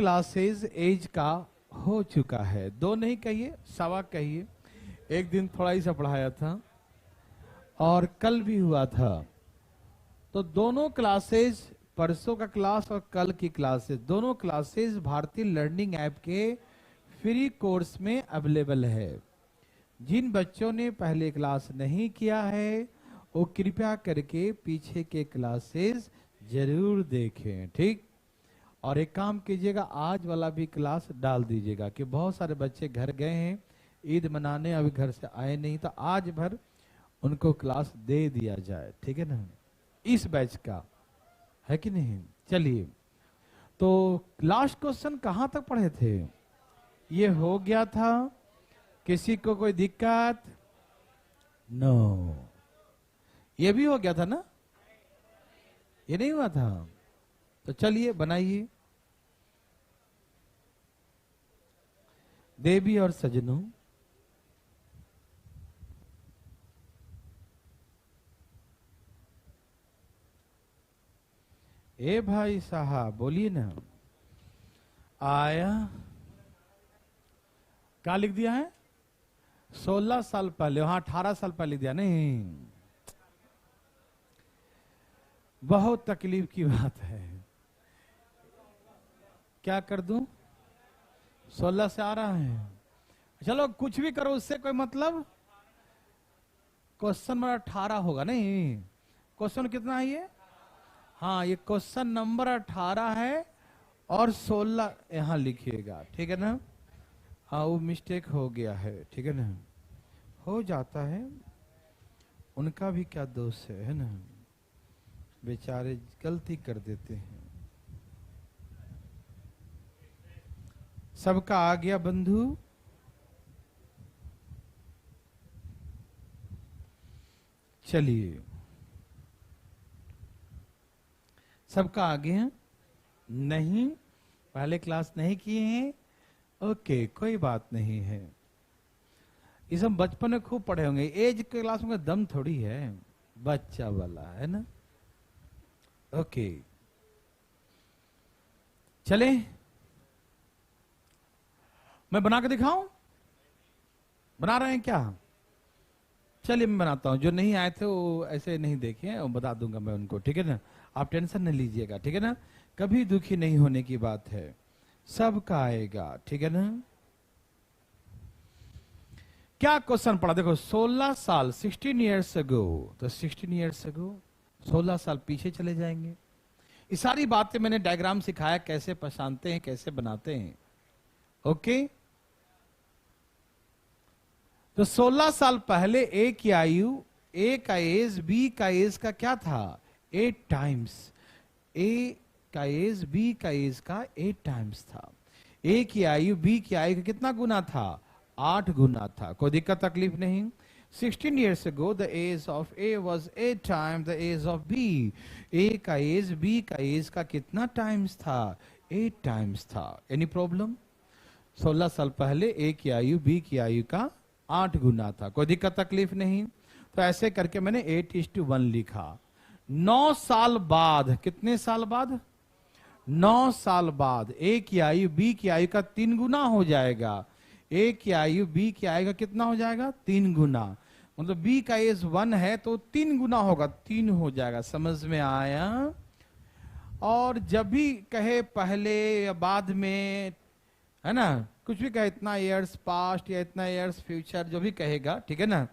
Classes as का हो चुका है। दो नहीं कहिए, सवा कहिए। एक दिन थोड़ा ही सा पढ़ाया था और कल भी हुआ था। तो दोनों क्लासेस, परसों का क्लास और कल की क्लासेस, दोनों क्लासेस भारतीय लर्निंग ऐप के फ्री कोर्स में अवेलेबल है। जिन बच्चों ने पहले क्लास नहीं किया है वो कृपया करके पीछे के क्लासेस जरूर देखें, ठीक। और एक काम कीजिएगा, आज वाला भी क्लास डाल दीजिएगा कि बहुत सारे बच्चे घर गए हैं ईद मनाने, अभी घर से आए नहीं, तो आज भर उनको क्लास दे दिया जाए, ठीक है ना। इस बैच का है कि नहीं। चलिए, तो लास्ट क्वेश्चन कहां तक पढ़े थे? ये हो गया था। किसी को कोई दिक्कत? नो। ये भी हो गया था ना? ये नहीं हुआ था? तो चलिए बनाइए। देवी और सजनों, ए भाई साहब बोलिए ना। आया क्या लिख दिया है? 16 साल पहले, वहां 18 साल पहले दिया नहीं। बहुत तकलीफ की बात है। क्या कर दूं? 16 से आ रहा है। चलो कुछ भी करो, उससे कोई मतलब। क्वेश्चन नंबर 18 होगा नहीं? क्वेश्चन कितना है ये? हाँ, ये क्वेश्चन नंबर 18 है और 16 यहां लिखिएगा, ठीक है ना। हाँ, वो मिस्टेक हो गया है, ठीक है ना। हो जाता है, उनका भी क्या दोष है ना। बेचारे गलती कर देते हैं। सबका आ गया बंधु? चलिए, सबका आ गया? नहीं, पहले क्लास नहीं किए हैं। ओके, कोई बात नहीं है। ये सब बचपन में खूब पढ़े होंगे। एज के क्लास में दम थोड़ी है, बच्चा वाला है ना। ओके, चले मैं बना के दिखाऊं? बना रहे हैं क्या? चलिए मैं बनाता हूं। जो नहीं आए थे वो ऐसे नहीं देखे, वो बता दूंगा मैं उनको, ठीक है ना। आप टेंशन नहीं लीजिएगा, ठीक है ना। कभी दुखी नहीं होने की बात है, सबका आएगा, ठीक है ना। क्या क्वेश्चन पढ़ा? देखो, 16 साल 16 ईयर्स अगो, तो 16 ईयर्स अगो 16 साल पीछे चले जाएंगे। ये सारी बातें मैंने डायग्राम सिखाया, कैसे पहचानते हैं, कैसे बनाते हैं। ओके, तो 16 साल पहले ए की आयु, ए का एज बी का एज का क्या था? 8 टाइम्स। ए का एज बी का एज का 8 टाइम्स था। ए की आयु बी की आयु का कितना गुना था? 8 गुना था। कोई दिक्कत तकलीफ नहीं। 16 years ago the age of A was 8 times the age of B. A का एज बी का एज का कितना टाइम्स था? 8 टाइम्स था। Any problem? 16 साल पहले ए की आयु बी की आयु का 8 गुना था। कोई दिक्कत तकलीफ नहीं। तो ऐसे करके मैंने 8:1 लिखा। 9 साल बाद, कितने साल बाद? 9 साल बाद ए की आयु बी की आयु का 3 गुना हो जाएगा। ए की आयु बी की आयु का कितना हो जाएगा? 3 गुना। मतलब बी का एज 1 है तो 3 गुना होगा, 3 हो जाएगा। समझ में आया? और जब भी कहे पहले या बाद में, है ना, कुछ भी कहे, इतना इयर्स पास्ट या इतना इयर्स फ्यूचर, जो भी कहेगा, ठीक है ना,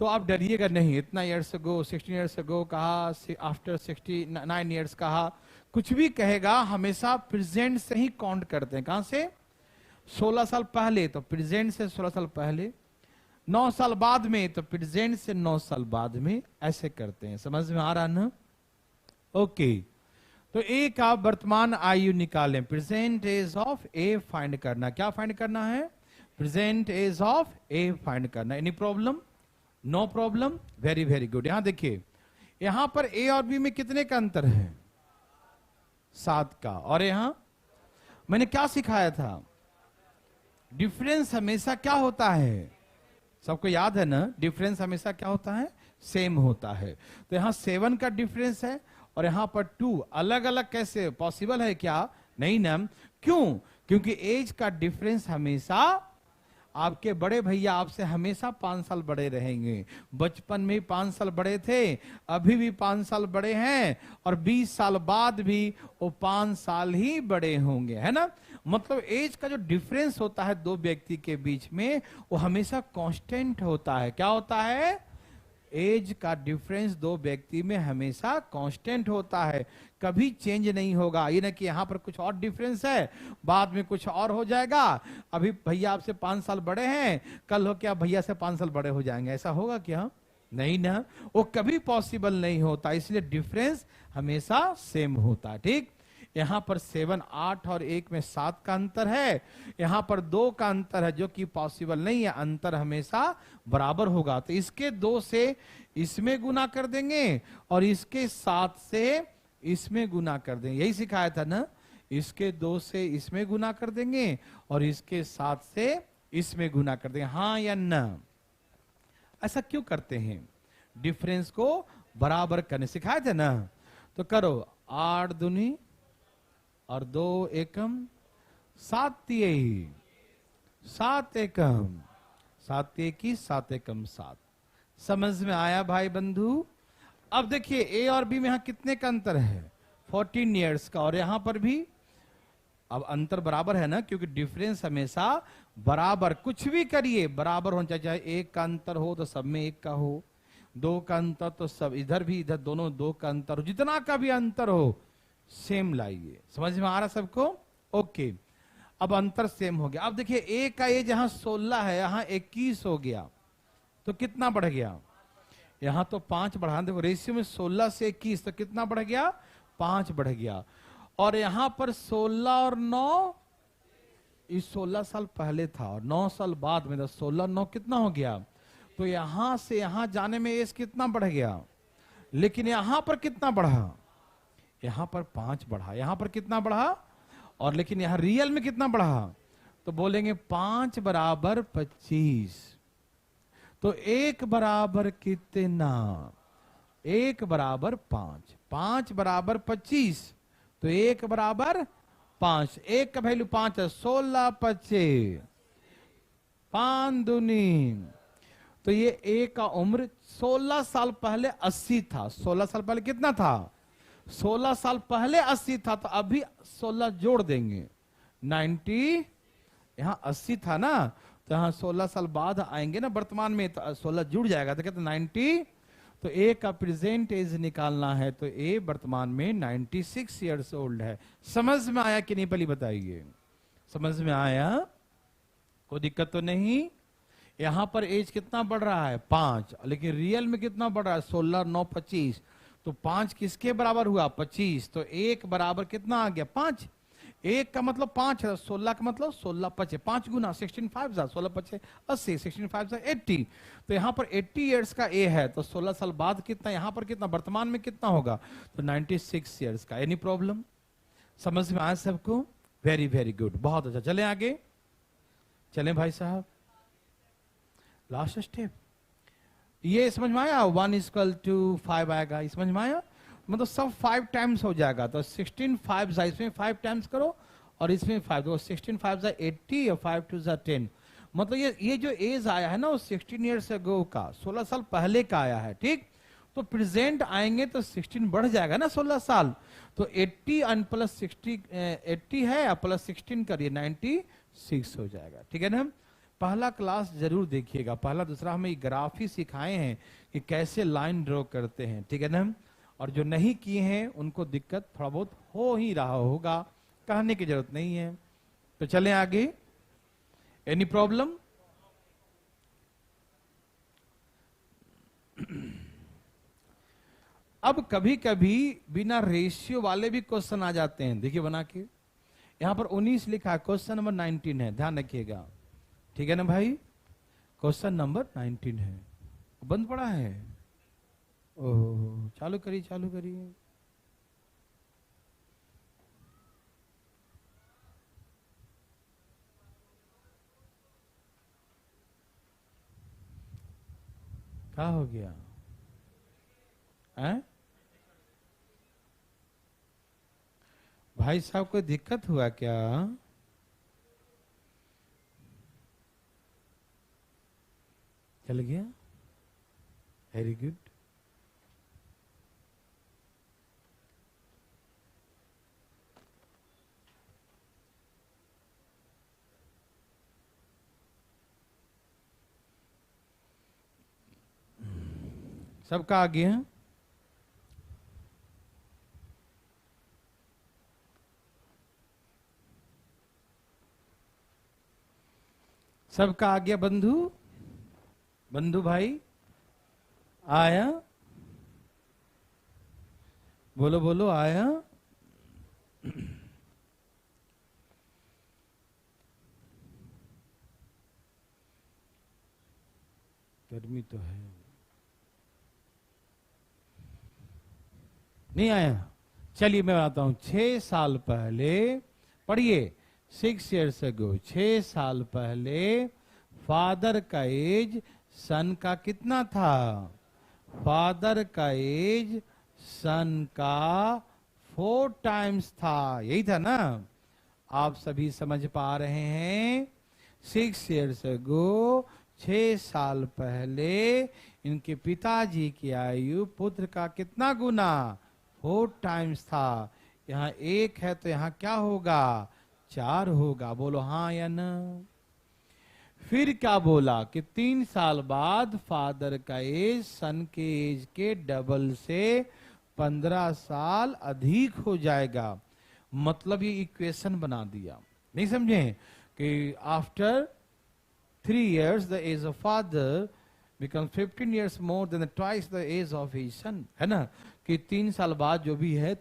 तो आप डरिएगा नहीं। इतना इयर्स अगो, 16 इयर्स अगो कहा, आफ्टर 69 इयर्स कहा, कुछ भी कहेगा हमेशा प्रेजेंट से ही काउंट करते हैं। कहां से? 16 साल पहले तो प्रेजेंट से 16 साल पहले, 9 साल बाद में तो प्रेजेंट से 9 साल बाद में, ऐसे करते हैं। समझ में आ रहा ना? ओके, तो ए का वर्तमान आयु निकालें। Present age of A find करना। क्या फाइंड करना है? Present age of A find करना। Any problem? No problem, very very good. यहां देखिए, यहां पर ए और बी में कितने का अंतर है? 7 का। और यहां मैंने क्या सिखाया था? डिफरेंस हमेशा क्या होता है? सबको याद है ना? डिफरेंस हमेशा क्या होता है? सेम होता है। तो यहां 7 का डिफरेंस है और यहां पर 2। अलग अलग कैसे पॉसिबल है क्या? नहीं ना, क्यों? क्योंकि एज का डिफरेंस हमेशा, आपके बड़े भैया आपसे हमेशा 5 साल बड़े रहेंगे। बचपन में 5 साल बड़े थे, अभी भी 5 साल बड़े हैं, और 20 साल बाद भी वो 5 साल ही बड़े होंगे, है ना। मतलब एज का जो डिफरेंस होता है दो व्यक्ति के बीच में, वो हमेशा कांस्टेंट होता है। क्या होता है? एज का डिफरेंस दो व्यक्ति में हमेशा कांस्टेंट होता है, कभी चेंज नहीं होगा। ये ना कि यहां पर कुछ और डिफरेंस है, बाद में कुछ और हो जाएगा। अभी भैया आपसे 5 साल बड़े हैं, कल हो क्या भैया से 5 साल बड़े हो जाएंगे, ऐसा होगा क्या? नहीं ना, वो कभी पॉसिबल नहीं होता। इसलिए डिफरेंस हमेशा सेम होता है। ठीक, यहां पर 7 8 और 1 में 7 का अंतर है, यहां पर 2 का अंतर है, जो कि पॉसिबल नहीं है। अंतर हमेशा बराबर होगा। तो इसके 2 से इसमें गुना कर देंगे, और इसके 7 से इसमें गुना कर देंगे। यही सिखाया था ना, इसके 2 से इसमें गुना कर देंगे, और इसके 7 से इसमें गुना कर देंगे। हाँ या ना? ऐसा क्यों करते हैं? डिफरेंस को बराबर करने सिखाए थे ना। तो करो, 8 दूनी और 2 एकम 7 तिहाई, 7 एकम 7 तिहाई 7 एकम 7। समझ में आया भाई बंधु? अब देखिए ए और बी में यहां कितने का अंतर है? 14 इयर्स का। और यहां पर भी अब अंतर बराबर है ना, क्योंकि डिफरेंस हमेशा बराबर, कुछ भी करिए बराबर होना चाहिए। चाहे 1 का अंतर हो तो सब में 1 का हो, 2 का अंतर तो सब इधर भी, इधर दोनों 2 का अंतर हो, जितना का भी अंतर हो सेम लाइए। समझ में आ रहा सबको? ओके, अब अंतर सेम हो गया। अब देखिए ए का ए जहां 16 है, यहां 21 हो गया, तो कितना बढ़ गया? यहां तो 5 बढ़ा, देखो रेशियो में 16 से 21, तो कितना बढ़ गया? 5 बढ़ गया। और यहां पर 16 और 9, इस 16 साल पहले था और 9 साल बाद में, तो 16 9 कितना हो गया? तो यहां से यहां जाने में एज कितना बढ़ गया? लेकिन यहां पर कितना बढ़ा? यहां पर 5 बढ़ा। यहां पर कितना बढ़ा? और लेकिन यहां रियल में कितना बढ़ा? तो बोलेंगे 5 बराबर 25। तो 1 बराबर कितना? 1 बराबर 5, 5 बराबर 25, तो 1 बराबर 5। 1 का वैल्यू 5 है, 16 25 5 दूनी। तो ये ए का उम्र 16 साल पहले 80 था। 16 साल पहले कितना था? 16 साल पहले 80 था, तो अभी 16 जोड़ देंगे 90। यहां 80 था ना, तो यहां 16 साल बाद आएंगे ना वर्तमान में, तो 16 जुड़ जाएगा, तो कहते 90। तो ए का प्रेजेंट एज निकालना है, तो ए वर्तमान में 96 इयर्स ओल्ड है। समझ में आया कि नहीं? पहले बताइए, समझ में आया? कोई दिक्कत तो नहीं? यहां पर एज कितना बढ़ रहा है? 5, लेकिन रियल में कितना बढ़ रहा है? 16 9 25। तो 5 किसके बराबर हुआ? 25। तो 1 बराबर कितना आ गया? 5। 1 का मतलब 5 है, 16 का मतलब 16 5 5 गुना 16 5 16 5 80, 16 5 80। तो यहां पर 80 इयर्स का ए है, तो 16 साल बाद कितना? यहां पर कितना वर्तमान में कितना होगा? तो 96 इयर्स का। Any problem? समझ में आया सबको? वेरी वेरी गुड, बहुत अच्छा। चले आगे, चलें भाई साहब, लास्ट स्टेप। ये समझ में आया? 1=5 आएगा, समझ में आया? मतलब सब 5 टाइम्स हो जाएगा। तो 16 5 इसमें 5 टाइम्स करो, और इसमें 5, तो 16 5 80 और 5 2 10। मतलब ये जो एज आया है ना, वो 16 ईयर्स अगो का, 16 साल पहले का आया है। ठीक, तो प्रेजेंट आएंगे तो 16 बढ़ जाएगा ना 16 साल। तो 80 और प्लस 60, 80 है और प्लस 16 करिए 96 हो जाएगा। ठीक है ना? पहला क्लास जरूर देखिएगा, पहला दूसरा हमें ग्राफ ही सिखाए हैं कि कैसे लाइन ड्रॉ करते हैं। ठीक है ना? और जो नहीं किए हैं उनको दिक्कत थोड़ा बहुत हो ही रहा होगा, कहने की जरूरत नहीं है। तो चलें आगे। Any problem? अब कभी कभी बिना रेशियो वाले भी क्वेश्चन आ जाते हैं। देखिए बना के, यहां पर 19 लिखा है, क्वेश्चन नंबर 19 है, ध्यान रखिएगा। ठीक है ना भाई? क्वेश्चन नंबर 19 है। बंद पड़ा है? ओह, चालू करिए, चालू करिए। क्या हो गया? हैं? भाई भाई साहब कोई दिक्कत हुआ क्या? चल गया? Very good. सबका आ गया? सबका आ गया? बंधु, बंधु भाई आया? बोलो बोलो, आया? गर्मी तो है, नहीं आया? चलिए मैं बताता हूं। 6 साल पहले, पढ़िए, 6 years ago, 6 साल पहले फादर का एज सन का कितना था? फादर का एज सन का 4 times था। यही था ना? आप सभी समझ पा रहे हैं? 6 years ago, 6 साल पहले इनके पिताजी की आयु पुत्र का कितना गुना? 4 times था। यहाँ 1 है तो यहाँ क्या होगा? 4 होगा। बोलो हाँ या ना? फिर क्या बोला कि 3 साल बाद फादर का एज सन के एज के डबल से 15 साल अधिक हो जाएगा। मतलब ये इक्वेशन बना दिया। नहीं समझे कि after 3 years the age of father becomes 15 years more than twice the age of his son, है ना? कि 3 साल बाद जो भी है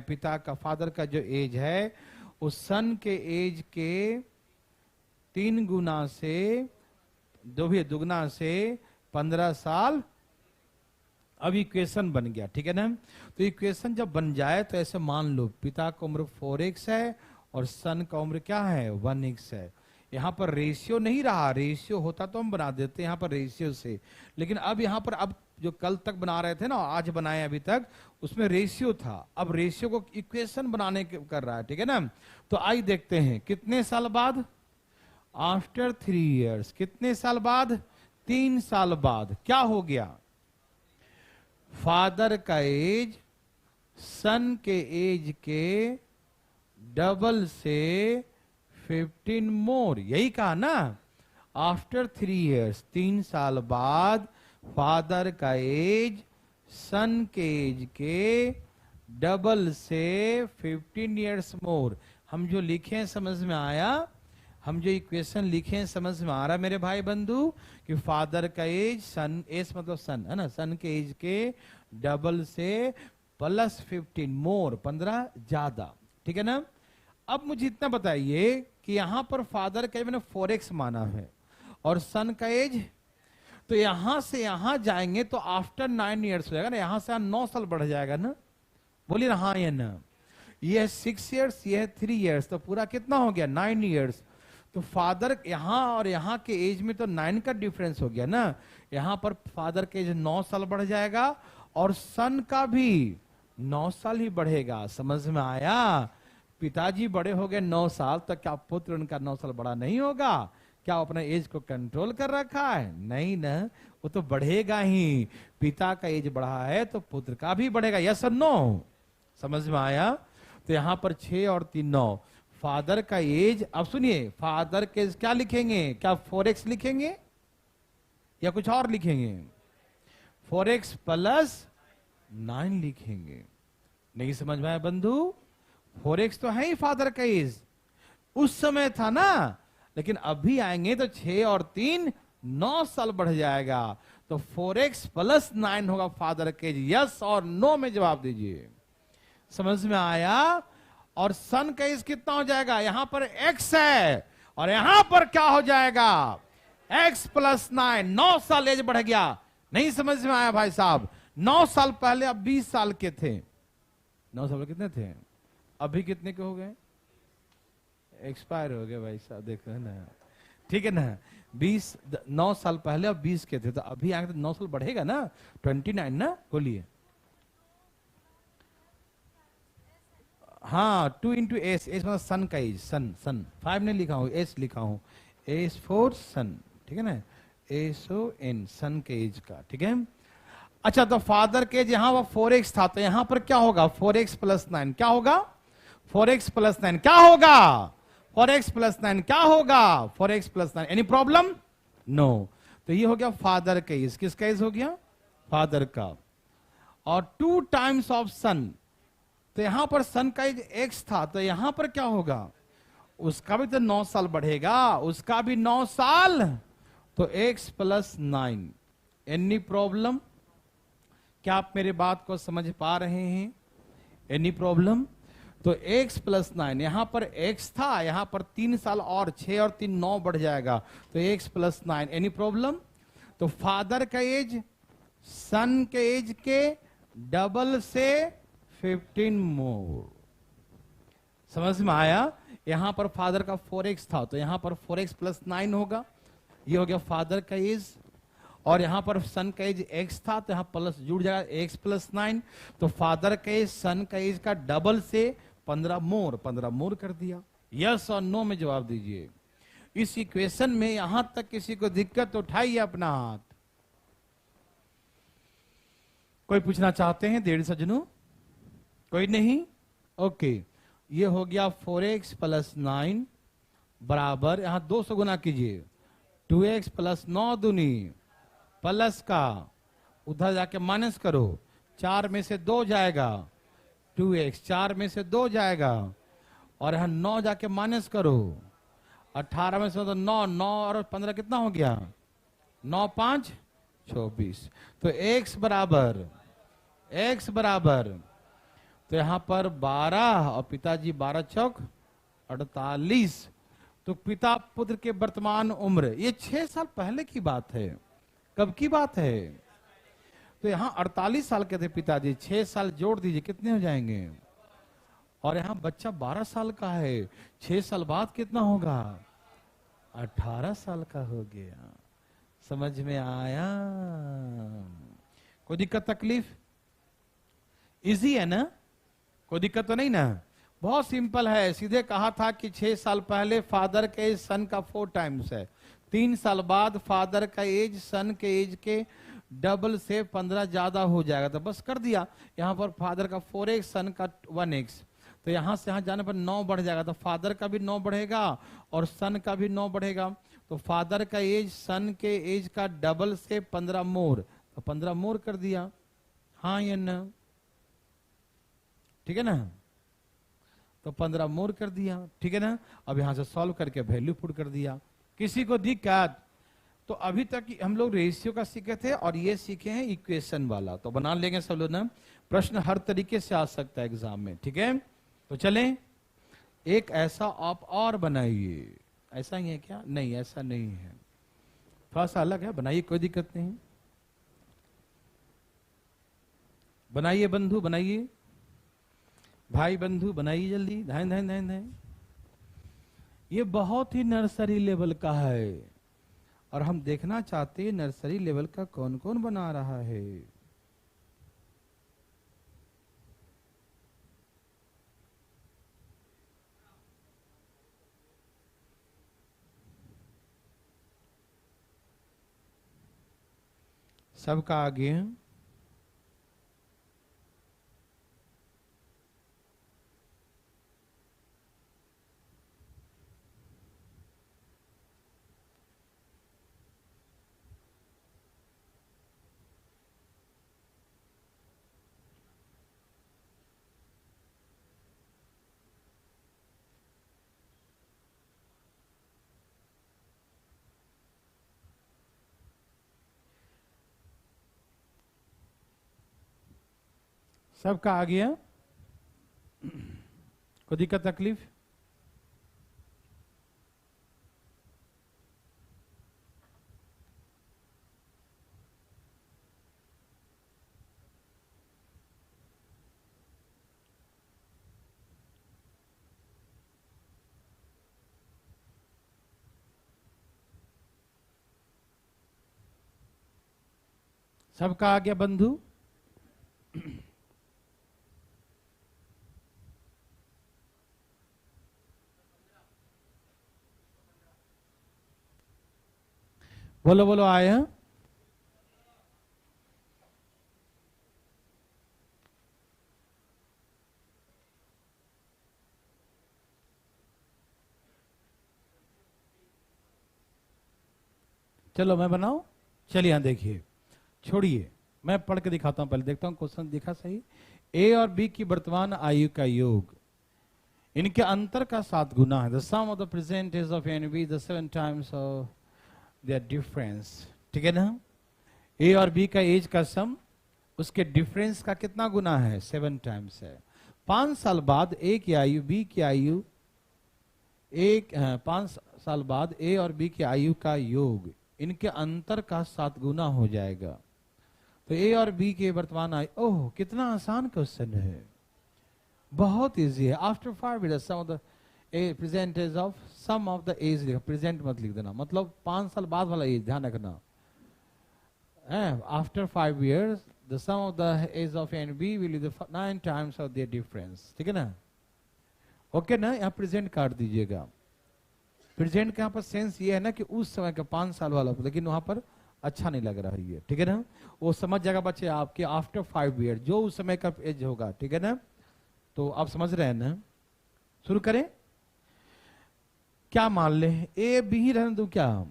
पिता का, फादर का जो एज है उस सन के एज के 3 गुना से, जो भी दुगना से 15 साल। अब इक्वेशन बन गया, ठीक है ना? तो इक्वेशन जब बन जाए तो ऐसे मान लो पिता का उम्र 4x है और सन का उम्र क्या है? 1x है। यहाँ पर रेशियो नहीं रहा, रेशियो होता तो हम बना देते यहाँ पर रेशियो से, लेकिन अब यहाँ पर, अब जो कल तक बना रहे थे ना, आज बनाए अभी तक, उसमें रेशियो था। अब रेशियो को इक्वेशन बनाने कर रहा है, ठीक है ना? तो आइए देखते हैं कितने साल बाद? After 3 years। कितने साल बाद? 3 साल बाद क्या हो गया? फादर का एज सन के एज के डबल से 15 मोर। यही कहा ना? आफ्टर 3 years, 3 साल बाद फादर का एज सन के एज के डबल से 15 years मोर। हम जो लिखे हैं समझ में आया? हम जो इक्वेशन लिखे हैं समझ में आ रहा मेरे भाई बंधु? कि फादर का एज सन, एज मतलब सन है ना, सन के एज के डबल से प्लस 15 मोर, 15 ज्यादा, ठीक है ना? अब मुझे इतना बताइए कि यहां पर फादर का एज मैंने 4x माना है और सन का एज, तो यहां से यहां जाएंगे तो आफ्टर 9 years हो जाएगा ना, यहां से 9 साल बढ़ जाएगा ना? बोलिए ना हाँ या ना? ये है 6 years, ये है 3 years, तो पूरा कितना हो गया? 9 years। तो फादर यहां और यहां के एज में तो 9 का डिफरेंस हो गया ना? यहां पर फादर के एज 9 साल बढ़ जाएगा और सन का भी 9 साल ही बढ़ेगा। समझ में आया? पिताजी बड़े हो गए 9 साल, तो क्या पुत्र उनका 9 साल बड़ा नहीं होगा? क्या अपना एज को कंट्रोल कर रखा है? नहीं ना, वो तो बढ़ेगा ही। पिता का एज बढ़ा है तो पुत्र का भी बढ़ेगा। यस और नो? समझ में आया? तो यहां पर 6 और 3 9। फादर का एज, अब सुनिए, फादर के एज क्या लिखेंगे? क्या 4x लिखेंगे या कुछ और लिखेंगे? 4x प्लस 9 लिखेंगे। नहीं समझ में आया बंधु? 4x तो है ही फादर का एज, उस समय था ना, लेकिन अभी आएंगे तो 6 और 3 9 साल बढ़ जाएगा। तो 4x प्लस 9 होगा फादर का एज। यस और नो में जवाब दीजिए। समझ में आया? और सन का एज कितना हो जाएगा? यहां पर x है और यहां पर क्या हो जाएगा? x प्लस 9, 9 साल एज बढ़ गया। नहीं समझ में आया भाई साहब? 9 साल पहले अब 20 साल के थे। 9 साल कितने थे? अभी कितने के हो गए? एक्सपायर हो गए भाई साहब, देखो है ना, ठीक है ना? 9 साल पहले अब 20 के थे, तो अभी आगे तो 9 साल बढ़ेगा ना, 29 ना? बोलिए। हाँ 2 × S, एस मतलब सन का एज, सन सन 5 नहीं लिखा हूँ, एस लिखा हूँ, एस फॉर सन, ठीक है ना, SON सन के एज का, ठीक है। अच्छा तो फादर के एज यहाँ वो 4x था, तो यहाँ पर क्या होगा 4x+9 क्या होगा, 4x+9 क्या होगा, 4x+9 क्या होगा, 4x+9, एनी प्रॉब्लम, नो। तो ये हो गया फादर का एज, किसका एज हो गया, फादर का। और 2 टाइम्स ऑफ सन, तो यहां पर सन का एज x था, तो यहां पर क्या होगा, उसका भी तो 9 साल बढ़ेगा, उसका भी 9 साल, तो x+9, एनी प्रॉब्लम, क्या आप मेरे बात को समझ पा रहे हैं, एनी प्रॉब्लम। तो x+9, यहां पर x था, यहां पर 3 साल और 6 और 3 9 बढ़ जाएगा, तो x+9, एनी प्रॉब्लम। तो फादर का एज सन के एज के डबल से 15 मोर, समझ में आया। यहां पर फादर का 4x था, तो यहां पर 4x+9 होगा, ये हो गया फादर का एज। और यहां पर सन का एज x था, तो यहां प्लस जुड़ जाएगा x+9, तो फादर का एज सन का एज का डबल से 15 मोर कर दिया। यस और नो में जवाब दीजिए। इस इक्वेशन में यहां तक किसी को दिक्कत तो उठाइए अपना हाथ। कोई पूछना चाहते हैं देर सजनों, कोई नहीं, ओके। ये हो गया 4x+9 बराबर, यहां 200 गुना कीजिए, 2x+9 दूनी प्लस का, उधर जाके माइनस करो, 4 में से 2 जाएगा, 2x 4 में से 2 जाएगा, और यहां 9 जाके माइनस करो, 18 में से तो 9, 9 और 15 कितना हो गया, 9 5 24। तो x बराबर, तो यहां पर 12 और पिताजी 12 चौक 48। तो पिता पुत्र के वर्तमान उम्र, ये 6 साल पहले की बात है, कब की बात है, तो यहां 48 साल के थे पिताजी, 6 साल जोड़ दीजिए कितने हो जाएंगे, और यहां बच्चा 12 साल का है, 6 साल बाद कितना होगा, 18 साल का हो गया। समझ में आया, कोई दिक्कत तकलीफ, इजी है ना, कोई दिक्कत तो नहीं ना, बहुत सिंपल है। सीधे कहा था कि 6 साल पहले फादर के एज सन का 4 टाइम्स है, 3 साल बाद फादर का एज सन के एज के डबल से 15 ज्यादा हो जाएगा, तो बस कर दिया। यहां पर फादर का 4x सन का 1x, तो यहां से यहां जाने पर 9 बढ़ जाएगा, तो फादर का भी 9 बढ़ेगा और सन का भी 9 बढ़ेगा। तो फादर का एज सन के एज का डबल से 15 मोर, तो 15 मोर कर दिया, हाँ या ना, ठीक है ना, तो 15 मोर कर दिया, ठीक है ना। अब यहां से सॉल्व करके वैल्यू पुट कर दिया। किसी को दिक्कत, तो अभी तक हम लोग रेशियो का सीखे थे और ये सीखे हैं इक्वेशन वाला, तो बना लेंगे सब लोग ना, प्रश्न हर तरीके से आ सकता है एग्जाम में, ठीक है। तो चलें, एक ऐसा आप और बनाइए, ऐसा ही है क्या, नहीं ऐसा नहीं है, थोड़ा सा अलग है, बनाइए कोई दिक्कत नहीं, बनाइए बंधु, बनाइए भाई बंधु, बनाइए जल्दी, धान धान धान धान। ये बहुत ही नर्सरी लेवल का है और हम देखना चाहते हैं नर्सरी लेवल का कौन कौन बना रहा है। सबका आगे है, सबका आ गया, कोई दिक्कत तकलीफ, सबका आ गया बंधु। बोलो बोलो आए हैं? चलो मैं बनाऊं? चलिए यहां देखिए, छोड़िए मैं पढ़ के दिखाता हूं, पहले देखता हूं क्वेश्चन दिखा सही। ए और बी की वर्तमान आयु का योग, इनके अंतर का 7 गुना है। The sum of the present age of A and B the 7 times of their difference. ठीक है ना? ए और बी का एज का सम उसके डिफरेंस का कितना गुना है? 7 टाइम्स है। 5 साल बाद ए की आयु बी की आयु, 5 साल बाद ए और बी की आयु का योग इनके अंतर का 7 गुना हो जाएगा। तो ए और बी के वर्तमान आयु, ओह कितना आसान क्वेश्चन है, बहुत इजी है। After 5 years sum of the A present age of sum of the age, present मत लिख देना, मतलब 5 साल बाद वाला एज ध्यान रखना। After 5 years the sum of the age of A and B will be 9 times of their difference. ठीक है ना? ओके ना? यहाँ प्रेजेंट काट दीजिएगा। प्रेजेंट का यहाँ पर सेंस ये है ना कि उस समय का 5 साल वाला, लेकिन वहां पर अच्छा नहीं लग रहा है ये। ठीक है ना? वो समझ जाएगा बच्चे आपके आफ्टर 5 years जो उस समय का एज होगा। ठीक है ना? तो आप समझ रहे हैं ना? शुरू करें? क्या मान ले? ए बी ही रहने दो क्या?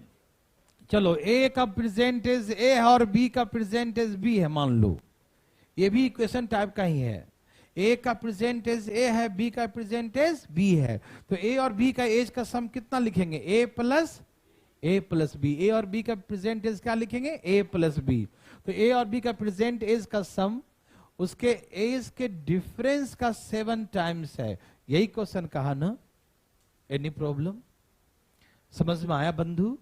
चलो ए का प्रेजेंटेज ए है और बी का प्रेजेंटेज बी है, मान लो। ये भी इक्वेशन टाइप का ही है। ए का प्रेजेंटेज ए है, बी का प्रेजेंटेज बी है। तो ए और बी का एज का सम कितना लिखेंगे? ए प्लस बी। ए और बी का प्रेजेंटेज क्या लिखेंगे? ए प्लस बी। तो ए और बी का प्रेजेंट एज का सम उसके एज के डिफरेंस का 7 टाइम्स है। यही क्वेश्चन कहा ना? Any problem? समझ में आया बंधु?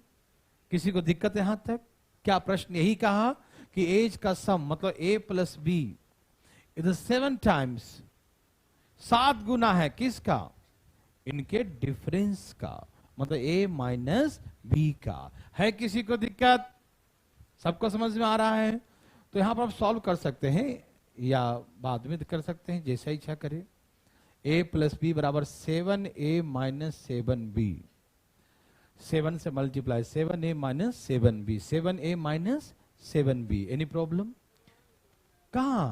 किसी को दिक्कत यहां तक? क्या प्रश्न यही कहा कि एज का सम मतलब ए प्लस बी इज 7 टाइम्स, 7 गुना है किसका? इनके डिफरेंस का, मतलब ए माइनस बी का। है किसी को दिक्कत? सबको समझ में आ रहा है? तो यहां पर आप सॉल्व कर सकते हैं या बाद में कर सकते हैं, जैसा इच्छा करे। ए प्लस बी बराबर 7a माइनस 7b, 7 से multiply 7a minus 7b, 7a minus 7b। Any problem? कहा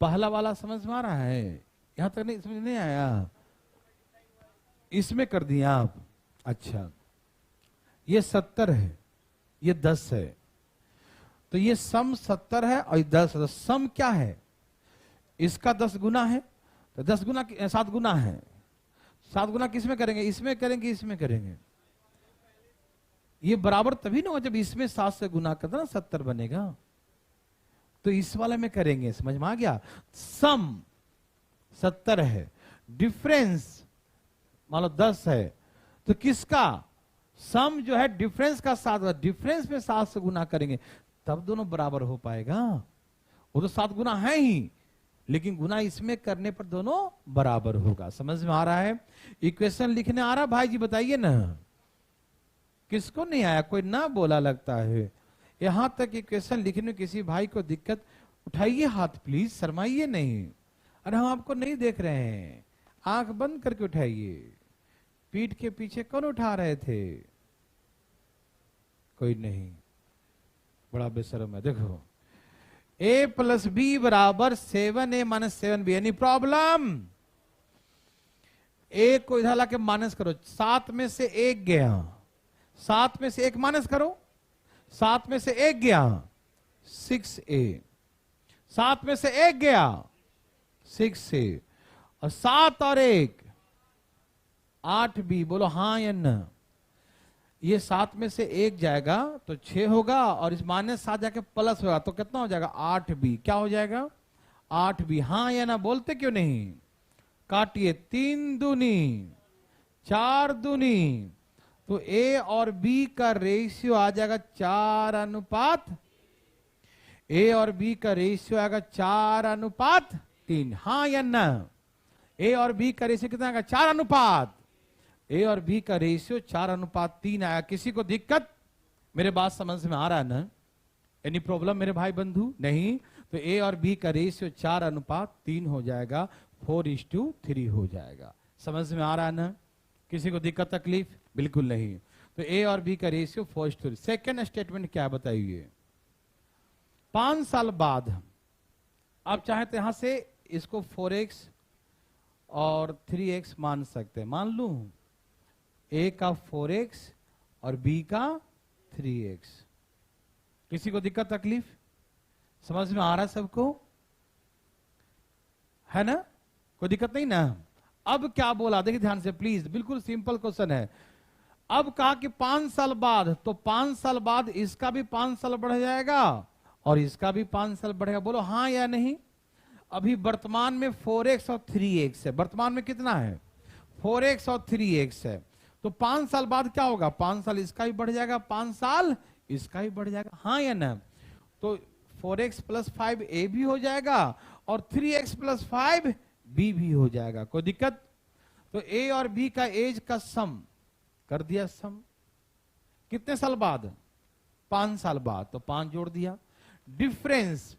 पहला वाला समझ में आ रहा है? यहां तक नहीं समझ नहीं आया? इसमें कर दिया आप। अच्छा, ये 70 है, ये 10 है, तो ये सम 70 है और 10 है। सम क्या है? इसका 10 गुना है, तो 10 गुना 7 गुना है। 7 गुना किसमें करेंगे? इसमें करेंगे, इसमें करेंगे। ये बराबर तभी ना हो जब इसमें 7 से गुना करते ना 70 बनेगा। तो इस वाले में करेंगे। समझ में आ गया? सम 70 है, डिफरेंस मान लो 10 है, तो किसका सम जो है डिफरेंस का 7, डिफरेंस में 7 से गुना करेंगे तब दोनों बराबर हो पाएगा। वो तो 7 गुना है ही, लेकिन गुना इसमें करने पर दोनों बराबर होगा। समझ में आ रहा है? इक्वेशन लिखने आ रहा भाई जी? बताइए ना, किसको नहीं आया? कोई ना बोला लगता है। यहां तक इक्वेशन लिखने में किसी भाई को दिक्कत, उठाइए हाथ प्लीज, शर्माइए नहीं। अरे हम आपको नहीं देख रहे हैं, आंख बंद करके उठाइए। पीठ के पीछे कौन उठा रहे थे? कोई नहीं, बड़ा बेशर्म है। देखो a प्लस बी बराबर 7a minus 7b। Any problem? a को इधर लाके माइनस करो, 7 में से 1 गया, 7 में से 1 माइनस करो, 7 में से 1 गया 6a, 7 में से 1 गया 6a, और 7 और 1 8b। बोलो हाँ या ना? ये 7 में से 1 जाएगा तो 6 होगा, और इस माइनस 7 जाके प्लस होगा तो कितना हो जाएगा? 8b। क्या हो जाएगा? 8b। हाँ या ना? बोलते क्यों नहीं? काटिए, 3 दूनी 4 दूनी, तो a और b का रेशियो आ जाएगा 4:3। a और b का रेशियो आएगा 4:3। हाँ या ना? a और b का रेशियो कितना आएगा? 4:। ए और बी का रेशियो 4:3 आया। किसी को दिक्कत? मेरे बात समझ में आ रहा है ना? एनी प्रॉब्लम मेरे भाई बंधु? नहीं। तो ए और बी का रेशियो 4:3 हो जाएगा, 4:3 हो जाएगा। समझ में आ रहा है ना? किसी को दिक्कत तकलीफ? बिल्कुल नहीं। तो ए और बी का रेशियो 4:3। सेकेंड स्टेटमेंट क्या बताइए? 5 साल बाद, आप चाहे तो यहां से इसको 4x और 3x मान सकते हैं। मान लू ए का 4x और बी का 3x। किसी को दिक्कत तकलीफ? समझ में आ रहा है सबको? है ना? कोई दिक्कत नहीं ना? अब क्या बोला देखिए ध्यान से प्लीज, बिल्कुल सिंपल क्वेश्चन है। अब कहा कि 5 साल बाद, तो 5 साल बाद इसका भी 5 साल बढ़ जाएगा और इसका भी 5 साल बढ़ेगा। बोलो हाँ या नहीं? अभी वर्तमान में 4x और 3x है। वर्तमान में कितना है? 4x और 3x है। तो 5 साल बाद क्या होगा? 5 साल इसका भी बढ़ जाएगा, 5 साल इसका भी बढ़ जाएगा। हाँ या ना? तो 4x + 5 a भी हो जाएगा और 3x + 5 b भी हो जाएगा। कोई दिक्कत? तो a और b का एज का सम कर दिया। सम कितने साल बाद? 5 साल बाद। तो 5 जोड़ दिया। डिफरेंस,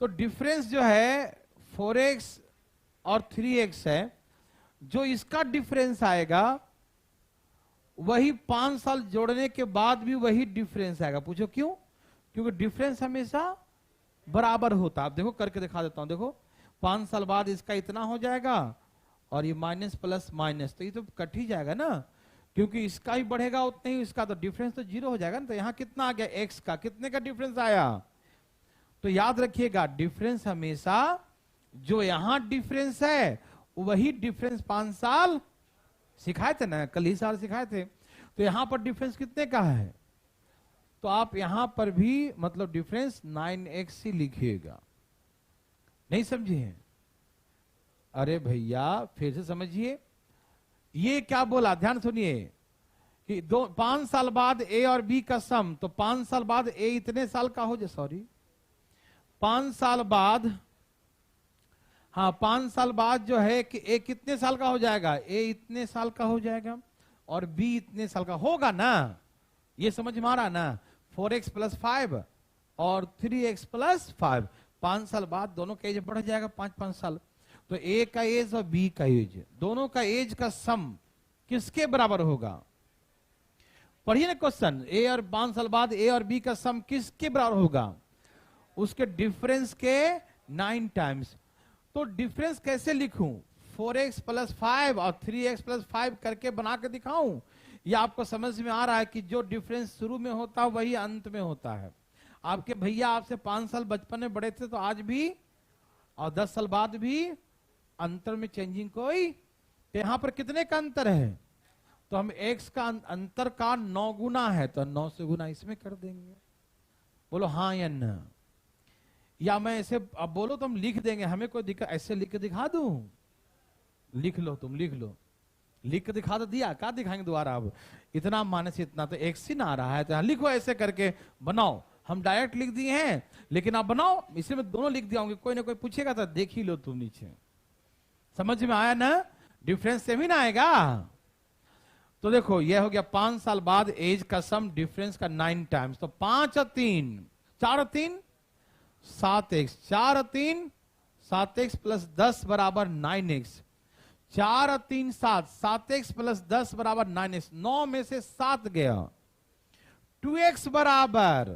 तो डिफरेंस जो है 4x और 3x है, जो इसका डिफरेंस आएगा वही 5 साल जोड़ने के बाद भी वही डिफरेंस आएगा। पूछो क्यों? क्योंकि डिफरेंस हमेशा बराबर होता है। आप देखो करके दिखा देता हूं। देखो 5 साल बाद इसका इतना हो जाएगा और ये माइनस प्लस माइनस, तो ये तो कट ही जाएगा ना, क्योंकि इसका ही बढ़ेगा उतने ही इसका, तो डिफरेंस तो 0 हो जाएगा ना। तो यहां कितना आ गया? x का कितने का डिफरेंस आया? तो याद रखिएगा डिफरेंस हमेशा, जो यहां डिफरेंस है वही डिफरेंस 5 साल सिखाए थे ना, कल ही साल सिखाए थे। तो यहां पर डिफरेंस कितने का है? तो आप यहां पर भी मतलब डिफरेंस 9x ही लिखिएगा। नहीं समझे? अरे भैया फिर से समझिए, ये क्या बोला? ध्यान सुनिए कि 5 साल बाद ए और बी का सम, तो 5 साल बाद ए इतने साल का हो जाए, सॉरी 5 साल बाद, हाँ 5 साल बाद जो है कि ए कितने साल का हो जाएगा? ए इतने साल का हो जाएगा और बी इतने साल का होगा ना। ये समझ में आ रहा ना? 4x + 5 और 3x + 5, 5 साल बाद दोनों का एज बढ़ जाएगा 5-5 साल। तो ए का एज और बी का एज, दोनों का एज का सम किसके बराबर होगा? पढ़िए ना क्वेश्चन। ए और 5 साल बाद ए और बी का सम किसके बराबर होगा? उसके डिफरेंस के 9 टाइम्स। तो डिफरेंस कैसे लिखूं? 4x + 5 और 3x + 5 करके बना के दिखाऊं? या आपको समझ में आ रहा है कि जो डिफरेंस शुरू में होता है वही अंत में होता है? आपके भैया आपसे 5 साल बचपन में बड़े थे तो आज भी और 10 साल बाद भी अंतर में चेंजिंग कोई? तो यहां पर कितने का अंतर है? तो हम x का अंतर का 9 गुना है, तो 9 से गुना इसमें कर देंगे। बोलो हाँ या ना? या मैं ऐसे अब बोलो तो हम लिख देंगे, हमें कोई दिक्कत? ऐसे लिख के दिखा दूं? लिख लो, तुम लिख लो। लिख के दिखा तो दिया, क्या दिखाएंगे दोबारा? अब इतना माइनस इतना तो x ही ना आ रहा है, तो लिखो ऐसे करके बनाओ। हम डायरेक्ट लिख दिए हैं, लेकिन आप बनाओ, इसलिए मैं दोनों लिख दिया हूँ, कोई ना कोई पूछेगा तो देख ही लो तुम नीचे। समझ में आया ना? डिफरेंस सेम ही ना आएगा। तो देखो ये हो गया 5 साल बाद एज का सम, डिफरेंस का 9 टाइम्स। तो 5 और 3, 4 और 3 7x, 4 और 3 7x + 10 = 9x, 4 और 3 7, 7x + 10 = 9x। 9 में से 7 गया, 2x बराबर,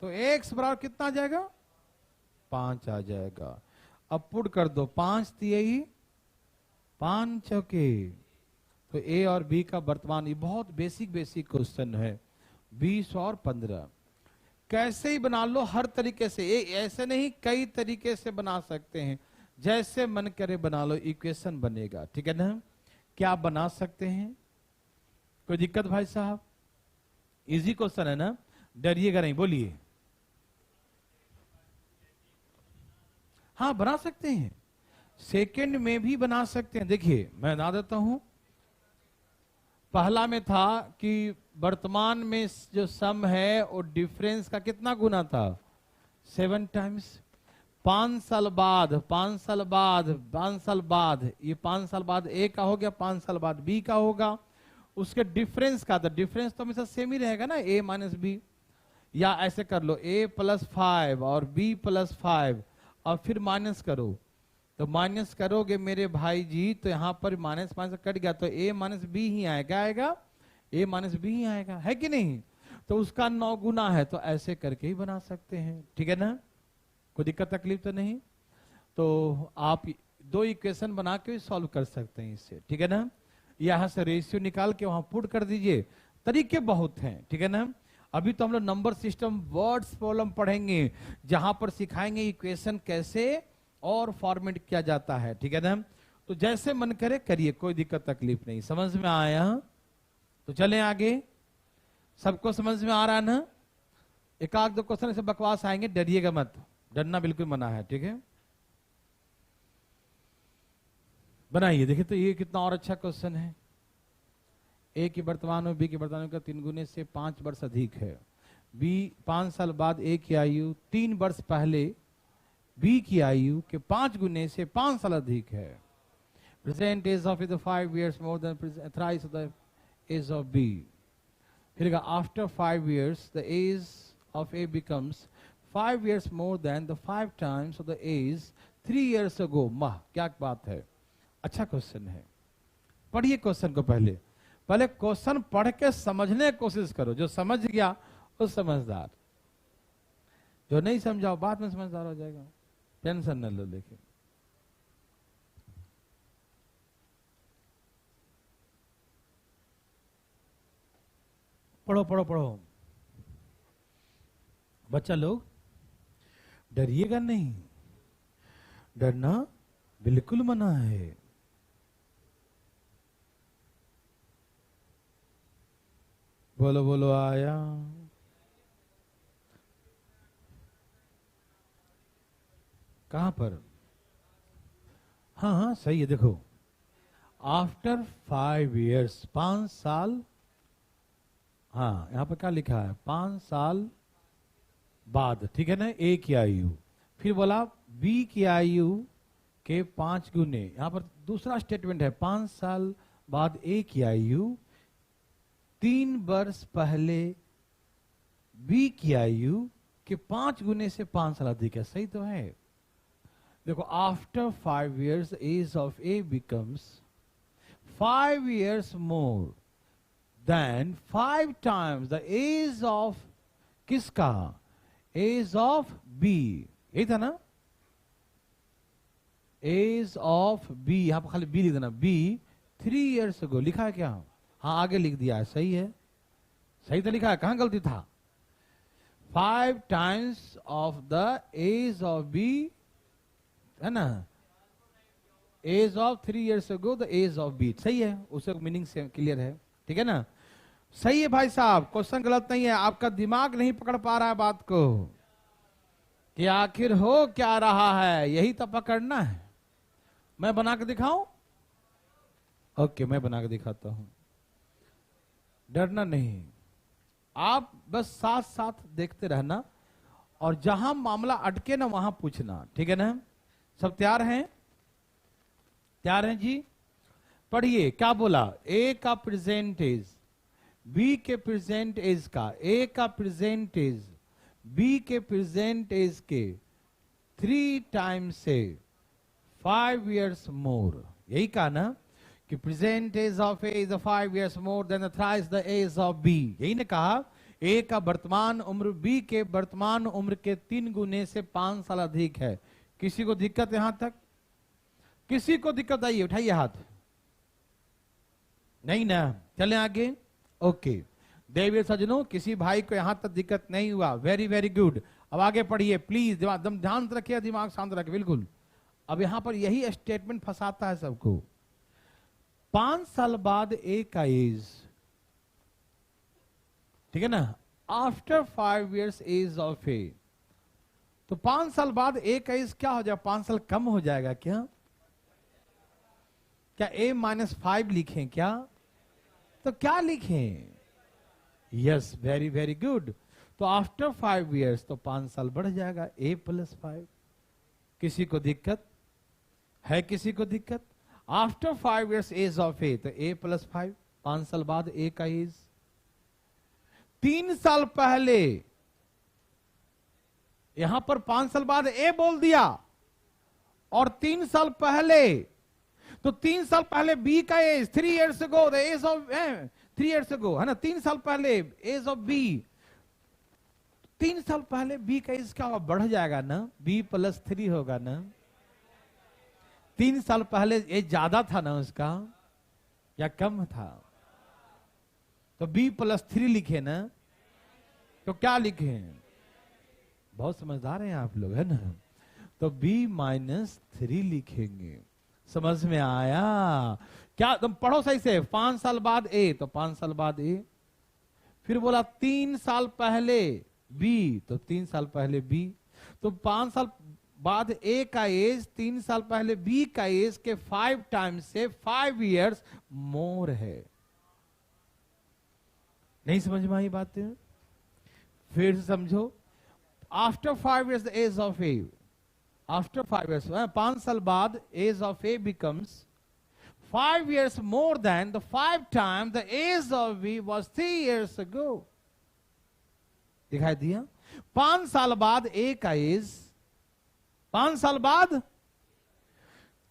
तो x बराबर कितना आ जाएगा? 5 आ जाएगा। अब पुट कर दो, 5 3 5 चौके। तो ए और बी का वर्तमान, ये बहुत बेसिक क्वेश्चन है। 20 और 15 कैसे ही बना लो, हर तरीके से, ऐसे नहीं कई तरीके से बना सकते हैं, जैसे मन करे बना लो, इक्वेशन बनेगा। ठीक है ना? क्या बना सकते हैं? कोई दिक्कत भाई साहब? इजी क्वेश्चन है ना, डरिएगा नहीं, बोलिए। हाँ बना सकते हैं, सेकंड में भी बना सकते हैं। देखिए मैं बता देता हूं। पहला में था कि वर्तमान में जो सम है वो डिफरेंस का कितना गुना था? 7 टाइम्स। 5 साल बाद, 5 साल बाद, 5 साल बाद, ये 5 साल बाद ए का हो गया, 5 साल बाद बी का होगा। उसके डिफरेंस का, तो डिफरेंस तो हमेशा सेम ही रहेगा ना, a - b। या ऐसे कर लो, a + 5 और b + 5 और फिर माइनस करो। तो माइनस करोगे मेरे भाई जी, तो यहां पर माइनस माइनस कट गया, तो a - b ही आएगा। ए माइनस बी ही आएगा, है कि नहीं? तो उसका 9 गुना है, तो ऐसे करके ही बना सकते हैं, ठीक है ना? कोई दिक्कत तकलीफ तो नहीं? तो आप 2 इक्वेशन बना के सॉल्व कर सकते हैं इससे, ठीक है ना? यहां से रेशियो निकाल के वहां पुट कर दीजिए, तरीके बहुत हैं, ठीक है ना? अभी तो हम लोग नंबर सिस्टम वर्ड्स प्रॉब्लम पढ़ेंगे, जहां पर सिखाएंगे इक्वेशन कैसे और फॉर्मेट किया जाता है, ठीक है ना? तो जैसे मन करे करिए, कोई दिक्कत तकलीफ नहीं। समझ में आया? तो चलें आगे। सबको समझ में आ रहा है ना? एक आध 2 क्वेश्चन ऐसे बकवास आएंगे, डरिएगा मत, डरना बिल्कुल मना है, ठीक है? बनाइए, देखिए तो ये कितना और अच्छा क्वेश्चन है। ए की वर्तमान में बी के वर्तमान का 3 गुने से 5 वर्ष अधिक है। बी 5 साल बाद ए की आयु 3 वर्ष पहले बी की आयु के 5 गुने से 5 साल अधिक है। Present age of is 5 years more than thrice of the age of B. फिर after 5 years the age of A becomes 5 years more than the 5 times of the age 3 years ago। वाह, क्या बात है, अच्छा क्वेश्चन है। पढ़िए question को, पहले क्वेश्चन पढ़ के समझने की कोशिश करो। जो समझ गया वो समझदार, जो नहीं समझा बाद में समझदार हो जाएगा। टेंशन न लो। देखिए पढ़ो पढ़ो पढ़ो बच्चा लोग, डरिएगा नहीं, डरना बिल्कुल मना है। बोलो बोलो आया। कहां पर? हाँ हाँ सही है। देखो आफ्टर 5 years, 5 साल, हाँ यहां पर क्या लिखा है? 5 साल बाद, ठीक है ना? ए की आयु, फिर बोला बी की आयु के 5 गुने। यहां पर दूसरा स्टेटमेंट है, 5 साल बाद ए की आयु 3 वर्ष पहले बी की आयु के 5 गुने से 5 साल अधिक है। सही तो है। देखो after 5 years age of A becomes 5 years more than 5 times the age of किसका? Age of B. यही था ना? एज ऑफ बी, यहां पर खाली बी लिख देना। बी 3 years ago लिखा है क्या? हाँ आगे लिख दिया है, सही है, सही तो लिखा है, कहां गलती था? 5 times of the age of B, है ना? Age of 3 years ago the age of B, सही है, उसका मीनिंग से क्लियर है, ठीक है ना? सही है भाई साहब, क्वेश्चन गलत नहीं है। आपका दिमाग नहीं पकड़ पा रहा है बात को कि आखिर हो क्या रहा है, यही तो पकड़ना है। मैं बना के दिखाऊं? ओके मैं बना के दिखाता हूं, डरना नहीं। आप बस साथ साथ देखते रहना और जहां मामला अटके ना वहां पूछना, ठीक है ना? सब तैयार हैं? तैयार हैं जी? पढ़िए क्या बोला। ए का प्रेजेंट एज बी के प्रेजेंट एज का, ए का प्रेजेंट एज बी के प्रेजेंट एज के 3 times से 5 years मोर। यही कहा ना कि present age of A is 5 years more than thrice the age of B. यही ने कहा ए का वर्तमान उम्र बी के वर्तमान उम्र के 3 गुने से 5 साल अधिक है। किसी को दिक्कत यहां तक? किसी को दिक्कत आई? उठाइए हाथ। नहीं ना? चले आगे। ओके देवी सज्जनों, किसी भाई को यहां तक दिक्कत नहीं हुआ, वेरी वेरी गुड। अब आगे पढ़िए प्लीज, एकदम ध्यान रखिए, दिमाग शांत रखिए बिल्कुल। अब यहां पर यही स्टेटमेंट फंसाता है सबको। 5 साल बाद ए का एज, ठीक है ना? आफ्टर 5 years एज ऑफ ए, तो 5 साल बाद ए का एज क्या हो जाएगा? 5 साल कम हो जाएगा क्या? क्या ए -5 लिखें क्या? तो क्या लिखें? Yes very very good. तो आफ्टर 5 years तो 5 साल बढ़ जाएगा, a + 5। किसी को दिक्कत है? किसी को दिक्कत? आफ्टर 5 years एज ऑफ ए, तो a + 5, 5 साल बाद a का एज। 3 साल पहले, यहां पर 5 साल बाद a बोल दिया, और 3 साल पहले, तो 3 साल पहले b का age 3 years ago the age of 3 years ago, है ना, 3 साल पहले एज ऑफ बी, 3 साल पहले बी का एज क्या होगा, बढ़ जाएगा ना, b+3 होगा ना। 3 साल पहले एज ज्यादा था ना उसका या कम था, तो b+3 लिखे ना, तो क्या लिखे, बहुत समझदार हैं आप लोग, है ना, तो b-3 लिखेंगे। समझ में आया क्या, तुम पढ़ो सही से। 5 साल बाद ए, तो 5 साल बाद ए, फिर बोला 3 साल पहले बी, तो 3 साल पहले बी, तो 5 साल बाद ए का एज 3 साल पहले बी का एज के 5 टाइम्स से 5 years मोर है। नहीं समझ में आई बातें, फिर से समझो। After 5 years the age of A, after 5 years, 5 साल बाद age of A becomes 5 years more than the 5 times the age of B was 3 years ago. दिखाई दिया? 5 साल बाद ए का एज, 5 साल बाद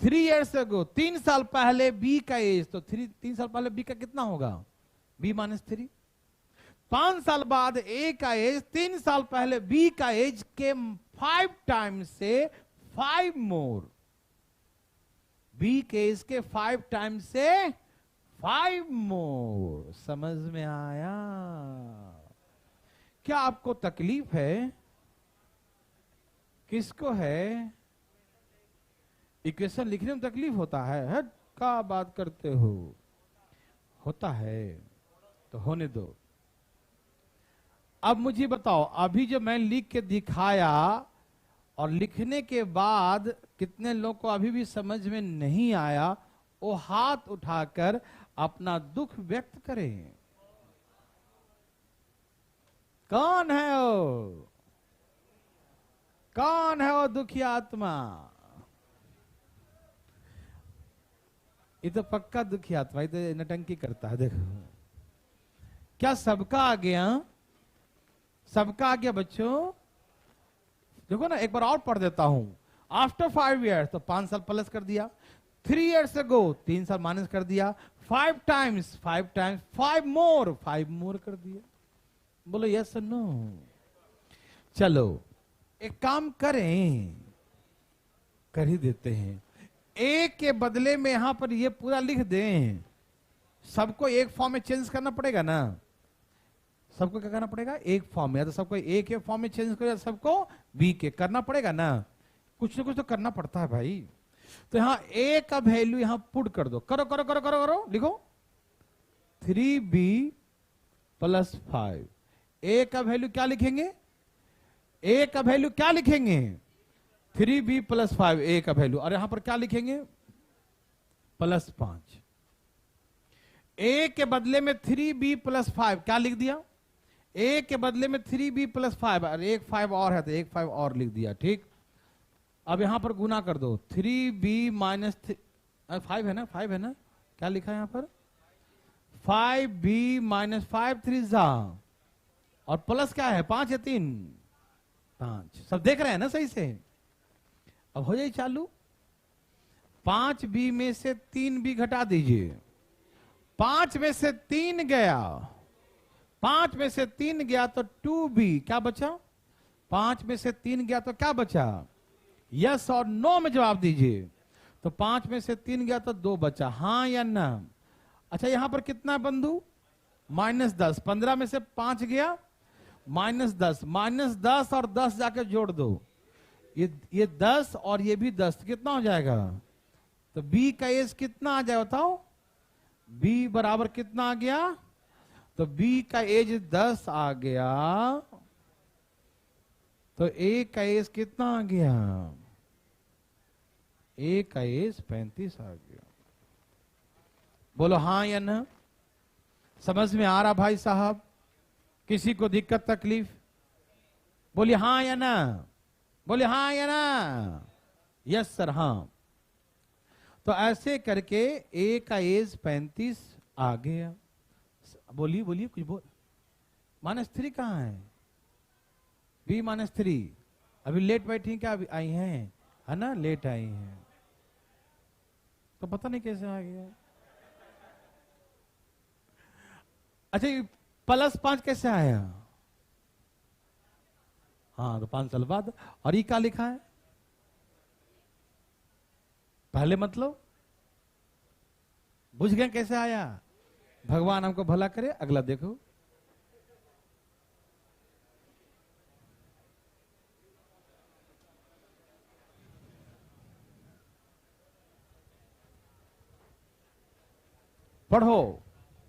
3 years ago, 3 साल पहले बी का एज, तो 3 साल पहले बी का कितना होगा, b-3। 5 साल बाद ए का एज 3 साल पहले बी का एज के 5 टाइम्स से 5 मोर, बी केस के 5 टाइम्स से 5 मोर। समझ में आया? क्या आपको तकलीफ है? किसको है? इक्वेशन लिखने में तकलीफ होता है? क्या बात करते हो, होता है तो होने दो। अब मुझे बताओ, अभी जो मैं लिख के दिखाया और लिखने के बाद कितने लोग को अभी भी समझ में नहीं आया, वो हाथ उठाकर अपना दुख व्यक्त करें। कौन है वो? कौन है वो दुखी आत्मा? ये तो पक्का दुखी आत्मा, ये तो नटंकी करता है। देखो, क्या सबका आ गया? सबका आ गया बच्चों? देखो ना, एक बार और पढ़ देता हूं। आफ्टर 5 years, तो 5 साल प्लस कर दिया। 3 years ago, 3 साल माइनस कर दिया। 5 times 5 मोर, 5 मोर कर दिया। बोलो यस और नो? चलो एक काम करें, कर ही देते हैं। ए के बदले में यहां पर ये पूरा लिख दें। सबको एक फॉर्म में चेंज करना पड़ेगा ना, सबको क्या करना पड़ेगा, एक फॉर्म में। या तो सबको ए के फॉर्म में चेंज करो, सबको बी के करना पड़ेगा ना, कुछ ना कुछ तो करना पड़ता है भाई। तो यहां ए का वैल्यू यहां पुट कर दो, करो करो करो करो करो, लिखो 3b+5। ए का वैल्यू क्या लिखेंगे? ए का वैल्यू क्या लिखेंगे? 3b+5 ए का वैल्यू, और यहां पर क्या लिखेंगे? +5। ए के बदले में 3b+5 क्या लिख दिया? ए के बदले में 3b+5, और एक 5 और है तो एक 5 और लिख दिया। ठीक, अब यहां पर गुना कर दो। 3b-5 है ना, 5 है ना, क्या लिखा है यहां पर? 5b-5 3 और प्लस क्या है, 5 या 3? 5। सब देख रहे हैं ना सही से? अब हो जाए चालू। 5b में से 3b घटा दीजिए। 5 में से 3 गया, 5 में से 3 गया तो 2b, क्या बचा? 5 में से 3 गया तो क्या बचा? यस और नो में जवाब दीजिए। तो 5 में से 3 गया तो 2 बचा, हाँ या ना? अच्छा, यहां पर कितना बंधु? -10। 15 में से 5 गया, -10, -10 और 10 जाकर जोड़ दो। ये 10 और ये भी 10, कितना हो जाएगा? तो b का एज कितना आ जाए बताओ? b बराबर कितना आ गया? तो b का एज 10 आ गया, तो a का एज कितना आ गया? a का एज 35 आ गया। बोलो हाँ या ना? समझ में आ रहा भाई साहब? किसी को दिक्कत तकलीफ? बोलिए हाँ या ना, बोलिए हाँ या ना? यस सर, हाँ। तो ऐसे करके ए का एज 35 आ गया। बोलिए बोलिए कुछ बोल। -3 कहाँ है? b-3 अभी लेट बैठी क्या? अभी आई हैं, है ना, लेट आई हैं, तो पता नहीं कैसे आ गया। अच्छा, +5 कैसे आया? हाँ, तो 5 साल बाद। और ये क्या लिखा है पहले? मतलब बुझ गए कैसे आया? भगवान हमको भला करे। अगला देखो, पढ़ो,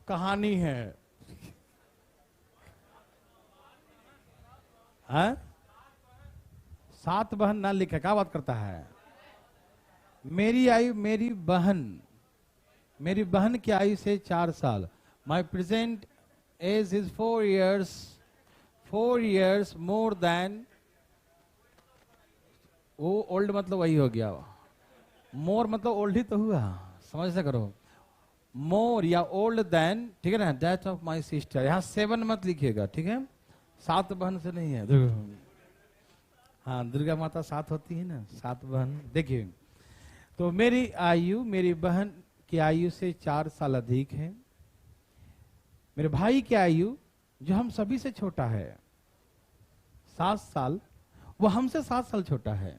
कहानी है। हाँ? 7 बहन ना लिखे, क्या बात करता है? मेरी आयु, मेरी बहन की आयु से 4 साल। My present age is 4 years more than. वो ओल्ड मतलब वही हो गया, मोर मतलब ओल्ड ही तो हुआ, समझ से करो। मोर या ओल्ड देन, ठीक है ना, डेथ ऑफ माई सिस्टर। यहाँ 7 मत लिखिएगा, ठीक है? 7 बहन से नहीं है। हाँ, दुर्गा माता 7 होती है ना, 7 बहन। देखिए, तो मेरी आयु मेरी बहन की आयु से 4 साल अधिक है। मेरे भाई की आयु, जो हम सभी से छोटा है, 7 साल, वो हमसे 7 साल छोटा है।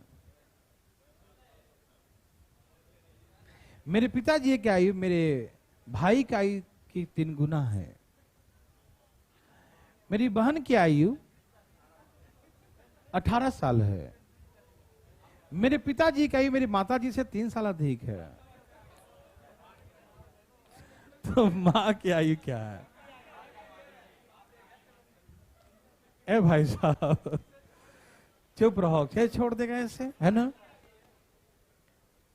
मेरे पिताजी की आयु मेरे भाई की आयु की 3 गुना है। मेरी बहन की आयु 18 साल है। मेरे पिताजी की आयु मेरी माताजी से 3 साल अधिक है। तो मां की आयु क्या है? ए भाई साहब, चुप रहो, क्या छोड़ देगा ऐसे, है ना?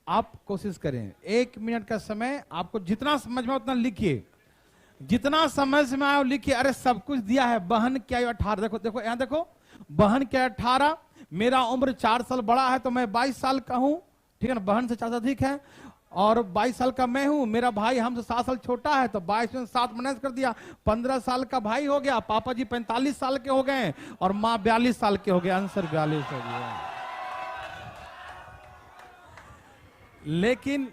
आप कोशिश करें, 1 मिनट का समय, आपको जितना समझ में उतना लिखिए, जितना समझ में आए लिखिए। अरे सब कुछ दिया है। बहन की आयु 18, देखो देखो यहाँ देखो, बहन की 18, मेरा उम्र 4 साल बड़ा है तो मैं 22 साल का हूं, ठीक है ना? बहन से 4 साल अधिक है, और 22 साल का मैं हूं। मेरा भाई हमसे 7 साल छोटा है, तो 22 में 7 माइनस कर दिया, 15 साल का भाई हो गया। पापा जी 45 साल के हो गए, और माँ 42 साल के हो गए। आंसर 42 हो गया। लेकिन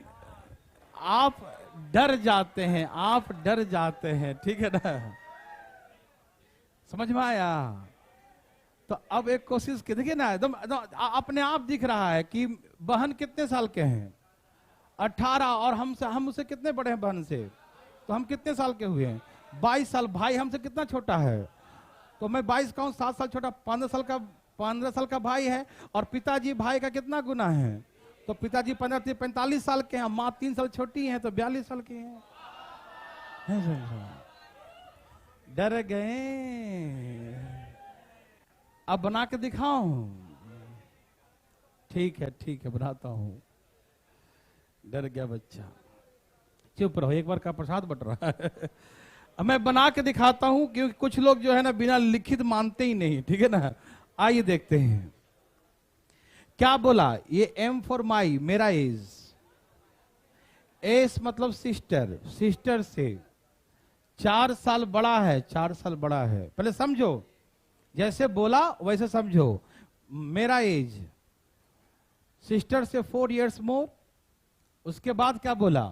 आप डर जाते हैं, आप डर जाते हैं, ठीक है ना? समझ में आया? तो अब एक कोशिश की, देखिए ना, एकदम अपने आप दिख रहा है कि बहन कितने साल के हैं, 18, और हम उससे कितने बड़े हैं बहन से? तो हम कितने साल के हुए हैं? 22 साल। भाई हमसे कितना छोटा है? तो मैं 22 का हूं, 7 साल छोटा, 15 साल का भाई है। और पिताजी भाई का कितना गुना है? तो पिताजी 15 45 साल के हैं, माँ 3 साल छोटी है, तो 42 साल की है। डर गए? अब बना के दिखाऊं? ठीक है, बनाता हूं। डर गया बच्चा, चुप रहो, एक बार का प्रसाद बट रहा है। अब मैं बना के दिखाता हूं, क्योंकि कुछ लोग जो है ना बिना लिखित मानते ही नहीं, ठीक है ना? आइए देखते हैं क्या बोला। ये M फॉर माई, मेरा एज। एस मतलब सिस्टर, सिस्टर से 4 साल बड़ा है, 4 साल बड़ा है। पहले समझो, जैसे बोला वैसे समझो। मेरा एज, सिस्टर से 4 years मोर। उसके बाद क्या बोला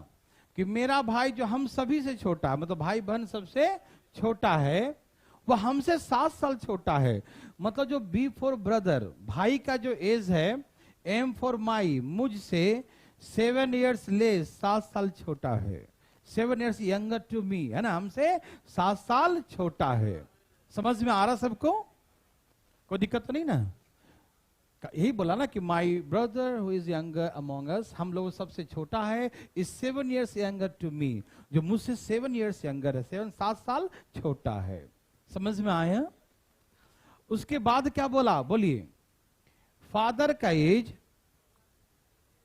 कि मेरा भाई जो हम सभी से छोटा, मतलब भाई बहन सबसे छोटा है, वह हमसे 7 साल छोटा है। मतलब जो B फॉर ब्रदर, भाई का जो एज है, M फॉर माई, मुझसे 7 years लेस, 7 साल छोटा है। 7 years यंगर टू मी, है ना? हमसे 7 साल छोटा है। समझ में आ रहा सबको? कोई दिक्कत तो नहीं ना? यही बोला ना कि my brother who is younger among us, हम लोग सबसे छोटा है, is 7 years younger to me, जो मुझसे 7 years यंगर है, 7 साल छोटा है। समझ में आया? उसके बाद क्या बोला, बोलिए। फादर का एज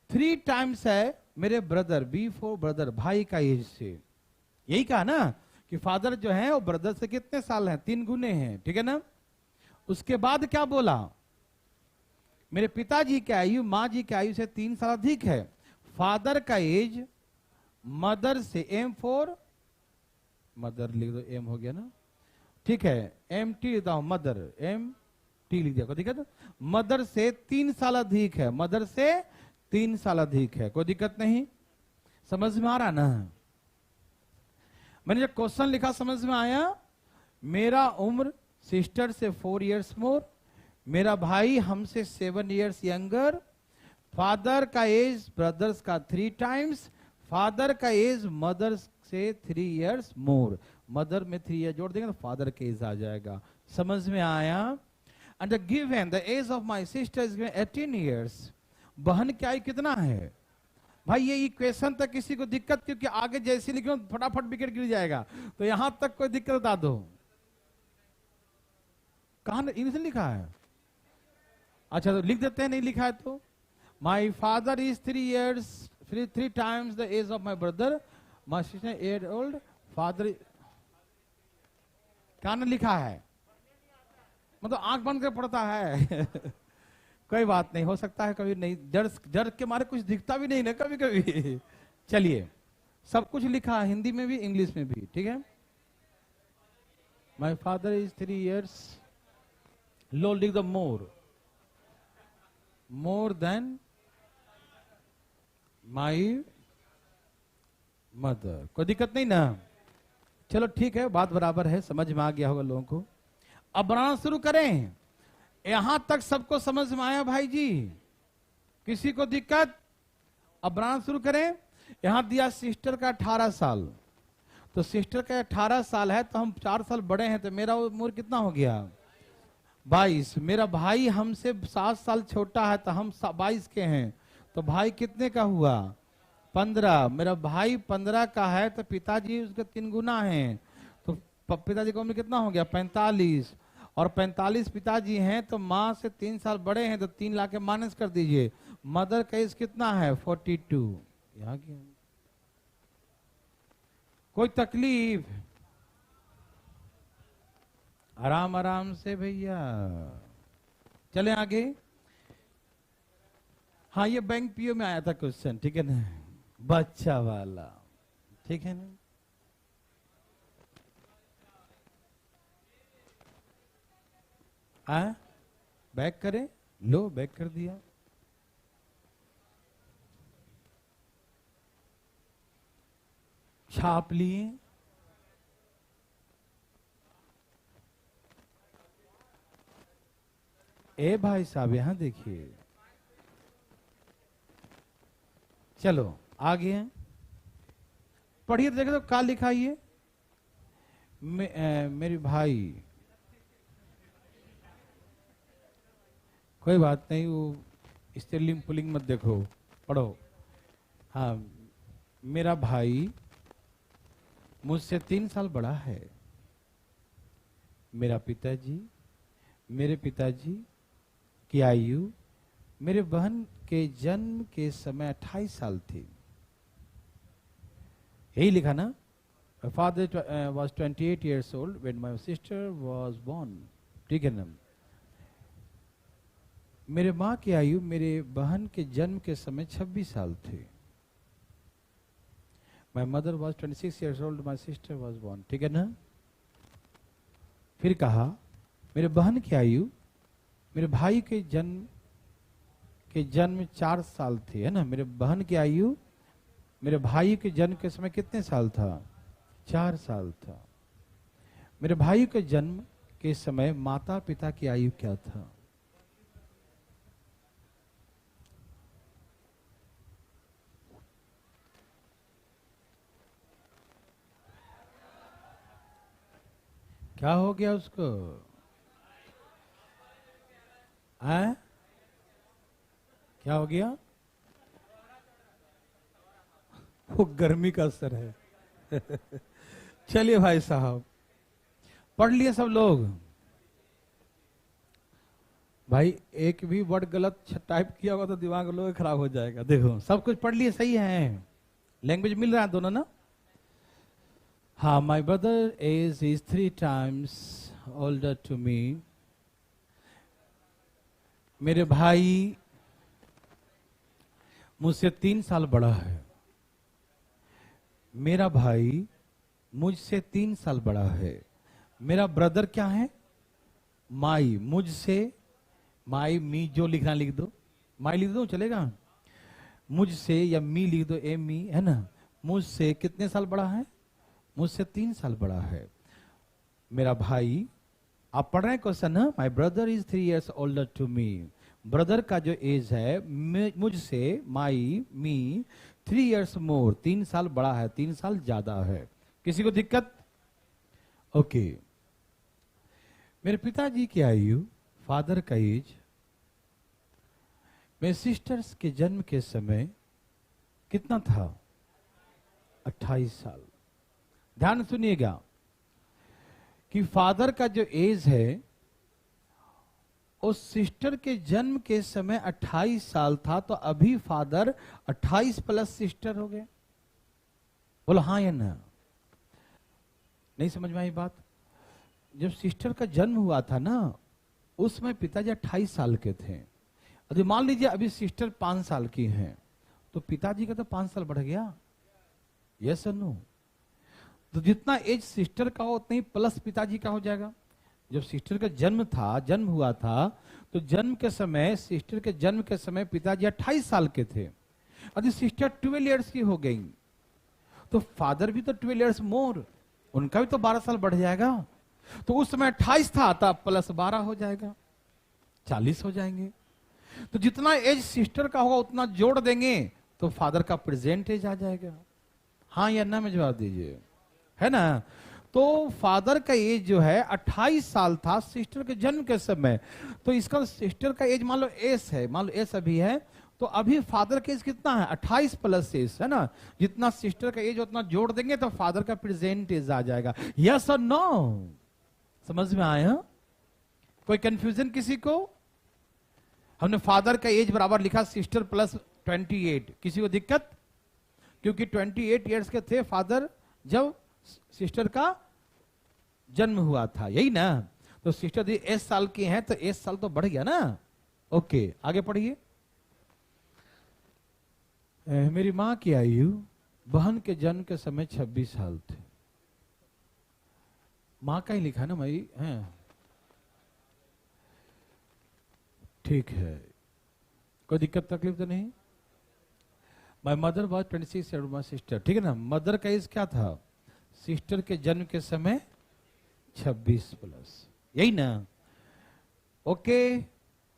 3 times है मेरे ब्रदर, B फॉर ब्रदर, भाई का एज से। यही कहा ना कि फादर जो है वो ब्रदर से कितने साल हैं? 3 गुने हैं, ठीक है ना? उसके बाद क्या बोला, मेरे पिताजी की आयु माँ जी की आयु से 3 साल अधिक है। फादर का एज मदर से, M फॉर मदर लिख दो, M हो गया ना, ठीक है? MT लिखता हूं, मदर, MT लिख दिया, कोई दिक्कत? मदर से 3 साल अधिक है, मदर से 3 साल अधिक है, कोई दिक्कत नहीं? समझ में आ रहा ना? मैंने जो क्वेश्चन लिखा समझ में आया? मेरा उम्र सिस्टर से 4 इयर्स मोर, मेरा भाई हमसे 7 इयर्स यंगर, फादर का एज ब्रदर्स का 3 टाइम्स, फादर का एज मदर से 3 इयर्स मोर। मदर में 3 ईयर जोड़ देंगे तो फादर का एज आ जाएगा। समझ में आया? And given the age of my sister is 18 years. बहन की आयु कितना है? भाई ये इक्वेशन तक किसी को दिक्कत, क्योंकि आगे जैसे लिखो फटाफट विकेट गिर जाएगा, तो यहां तक कोई दिक्कत बता दो। कहां इंग्लिश लिखा है? अच्छा तो लिख देते हैं, नहीं लिखा है तो। My father is 3 years 3 times the age of my brother, my sister 8 old, father. कहां लिखा है? मतलब आंख बंद कर पड़ता है। कोई बात नहीं, हो सकता है कभी नहीं, डर के मारे कुछ दिखता भी नहीं ना कभी कभी। चलिए, सब कुछ लिखा है हिंदी में भी इंग्लिश में भी, ठीक है। माई फादर इज 3 इयर्स, लो लिख the more than my mother. कोई दिक्कत नहीं ना? चलो ठीक है, बात बराबर है, समझ में आ गया होगा लोगों को। अब बनाना शुरू करें। यहां तक सबको समझ में आया भाई जी? किसी को दिक्कत? अब बनाना शुरू करें। यहां दिया सिस्टर का 18 साल, तो सिस्टर का 18 साल है तो हम 4 साल बड़े हैं, तो मेरा उम्र कितना हो गया? 22। मेरा भाई हमसे 7 साल छोटा है तो हम 22 के हैं, तो भाई कितने का हुआ? 15। मेरा भाई 15 का है तो पिताजी उसके 3 गुना हैं, तो पिताजी का उम्र कितना हो गया? 45। और 45 पिताजी हैं तो माँ से 3 साल बड़े हैं, तो 3 ला के माइनस कर दीजिए। मदर का एज कितना है? 42। यहाँ की कोई तकलीफ? आराम आराम से भैया, चले आगे। हाँ, ये बैंक पीओ में आया था क्वेश्चन, ठीक है ना, बच्चा वाला, ठीक है ना। बैक करें, लो बैक कर दिया। छाप लिए। ए भाई साहब यहां देखिए, चलो आगे पढ़िए, देखे तो क्या लिखा है? मेरी भाई, कोई बात नहीं, वो स्त्रीलिंग पुल्लिंग मत देखो, पढ़ो। हाँ, मेरा भाई मुझसे 3 साल बड़ा है। मेरे पिताजी की आयु मेरे बहन के जन्म के समय 28 साल थी। यही लिखा ना? My father was 28 years old when my sister was born, ठीक है ना। मेरे माँ की आयु मेरे बहन के जन्म के समय 26 साल थी। My mother was 26 years old, my sister was born, ठीक है ना। फिर कहा मेरे बहन की आयु मेरे भाई के जन्म 4 साल थी, है ना। मेरे बहन की आयु मेरे भाई के जन्म के समय कितने साल था? 4 साल था। मेरे भाई के जन्म के समय माता पिता की आयु क्या था? क्या हो गया उसको? क्या हो गया? वो गर्मी का असर है। चलिए भाई साहब, पढ़ लिए सब लोग? भाई एक भी वर्ड गलत टाइप किया होगा तो दिमाग लोग खराब हो जाएगा। देखो सब कुछ पढ़ लिए, सही है, लैंग्वेज मिल रहा है दोनों ना। हाँ, my brother age is 3 times older to me। मेरे भाई मुझसे 3 साल बड़ा है। मेरा भाई मुझसे 3 साल बड़ा है। मेरा ब्रदर क्या है? माई, मुझसे, माई मी जो लिखना लिख दो, माई लिख दो चलेगा, मुझसे या मी लिख दो, ए मी, है ना। मुझसे कितने साल बड़ा है? मुझसे 3 साल बड़ा है। मेरा भाई, आप पढ़ रहे हैं क्वेश्चन ना, my brother is 3 years older to me. Brother का जो एज है मुझसे, मी 3 years मोर, 3 साल बड़ा है, 3 साल ज्यादा है। किसी को दिक्कत? ओके। मेरे पिताजी की आयु, फादर का एज, मेरे सिस्टर्स के जन्म के समय कितना था? 28 साल। ध्यान सुनिएगा कि फादर का जो एज है उस सिस्टर के जन्म के समय 28 साल था, तो अभी फादर 28 प्लस सिस्टर हो गए। बोलो हाँ या ना? नहीं समझ में आई बात? जब सिस्टर का जन्म हुआ था ना, उसमें पिताजी 28 साल के थे। अभी मान लीजिए अभी सिस्टर 5 साल की हैं, तो पिताजी का तो 5 साल बढ़ गया। यस और नो? तो जितना एज सिस्टर का हो उतना ही प्लस पिताजी का हो जाएगा। जब सिस्टर का जन्म हुआ था, तो जन्म के समय, सिस्टर के जन्म के समय पिताजी 28 साल के थे। अभी सिस्टर 12 years की हो गई, तो फादर भी तो 12 years मोर, उनका भी तो 12 साल बढ़ जाएगा। तो उस समय 28 था, तब प्लस 12 हो जाएगा, 40 हो जाएंगे। तो जितना एज सिस्टर का होगा उतना जोड़ देंगे तो फादर का प्रेजेंट एज आ जाएगा। हाँ या ना में जवाब दीजिए, है ना? तो फादर का एज जो है 28 साल था सिस्टर के जन्म के समय। तो इसका सिस्टर का एज मान लो एस है, मान लो एस अभी है, तो अभी फादर का एज कितना है? 28 प्लस एस, है ना? जितना सिस्टर का एज उतना जोड़ देंगे तो फादर का प्रेजेंट एज आ जाएगा। यस और नो? समझ में आया? कोई कंफ्यूजन किसी को? हमने फादर का एज बराबर लिखा सिस्टर प्लस 28। किसी को दिक्कत? क्योंकि 28 years के थे फादर जब सिस्टर का जन्म हुआ था, यही ना? तो सिस्टर यदि 1 साल की हैं तो 1 साल तो बढ़ गया ना। ओके, आगे पढ़िए। मेरी मां की आयु बहन के जन्म के समय 26 साल थे। मां का ही लिखा ना भाई? है ठीक है, कोई दिक्कत तकलीफ तो नहीं? My mother was 26 years my sister, ठीक है ना? मदर का एज क्या था सिस्टर के जन्म के समय? 26 प्लस, यही ना? ओके,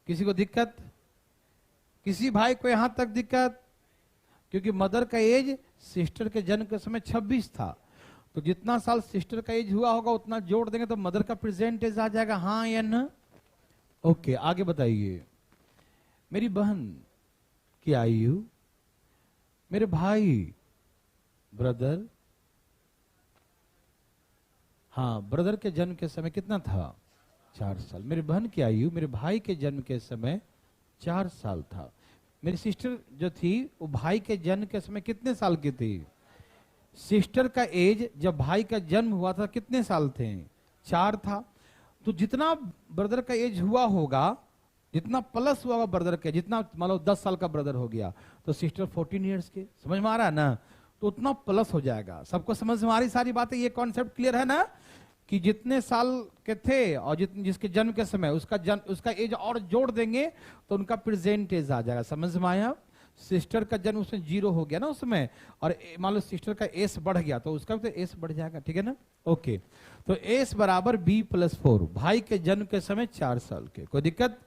किसी को दिक्कत? किसी भाई को यहां तक दिक्कत? क्योंकि मदर का एज सिस्टर के जन्म के समय 26 था, तो जितना साल सिस्टर का एज हुआ होगा उतना जोड़ देंगे तो मदर का प्रेजेंट एज आ जाएगा। हाँ या ना? ओके, आगे बताइए। मेरी बहन की आयु, मेरे भाई, ब्रदर, हाँ, ब्रदर के जन्म के समय कितना था? 4 साल। मेरी बहन की आयु मेरे भाई के जन्म के समय 4 साल था। मेरी सिस्टर जो थी वो भाई के जन्म के समय कितने साल की थी? सिस्टर का एज जब भाई का जन्म हुआ था कितने साल थे? 4 था। तो जितना ब्रदर का एज हुआ होगा, जितना प्लस हुआ होगा ब्रदर के, जितना मान लो 10 साल का ब्रदर हो गया तो सिस्टर 14 years के, समझ में आ रहा है ना? तो उतना प्लस हो जाएगा। सबको समझ में आ रही सारी बातें? ये कॉन्सेप्ट क्लियर है ना कि जितने साल के थे और जिसके जन्म के समय उसका एज और जोड़ देंगे तो उनका प्रेजेंट एज आ जाएगा। समझ में आया? सिस्टर का जन्म उसमें 0 हो गया ना उसमें, और मान लो सिस्टर का एस बढ़ गया तो उसका भी तो एस बढ़ जाएगा, ठीक है ना? ओके, तो एस बराबर B+4, भाई के जन्म के समय 4 साल के। कोई दिक्कत?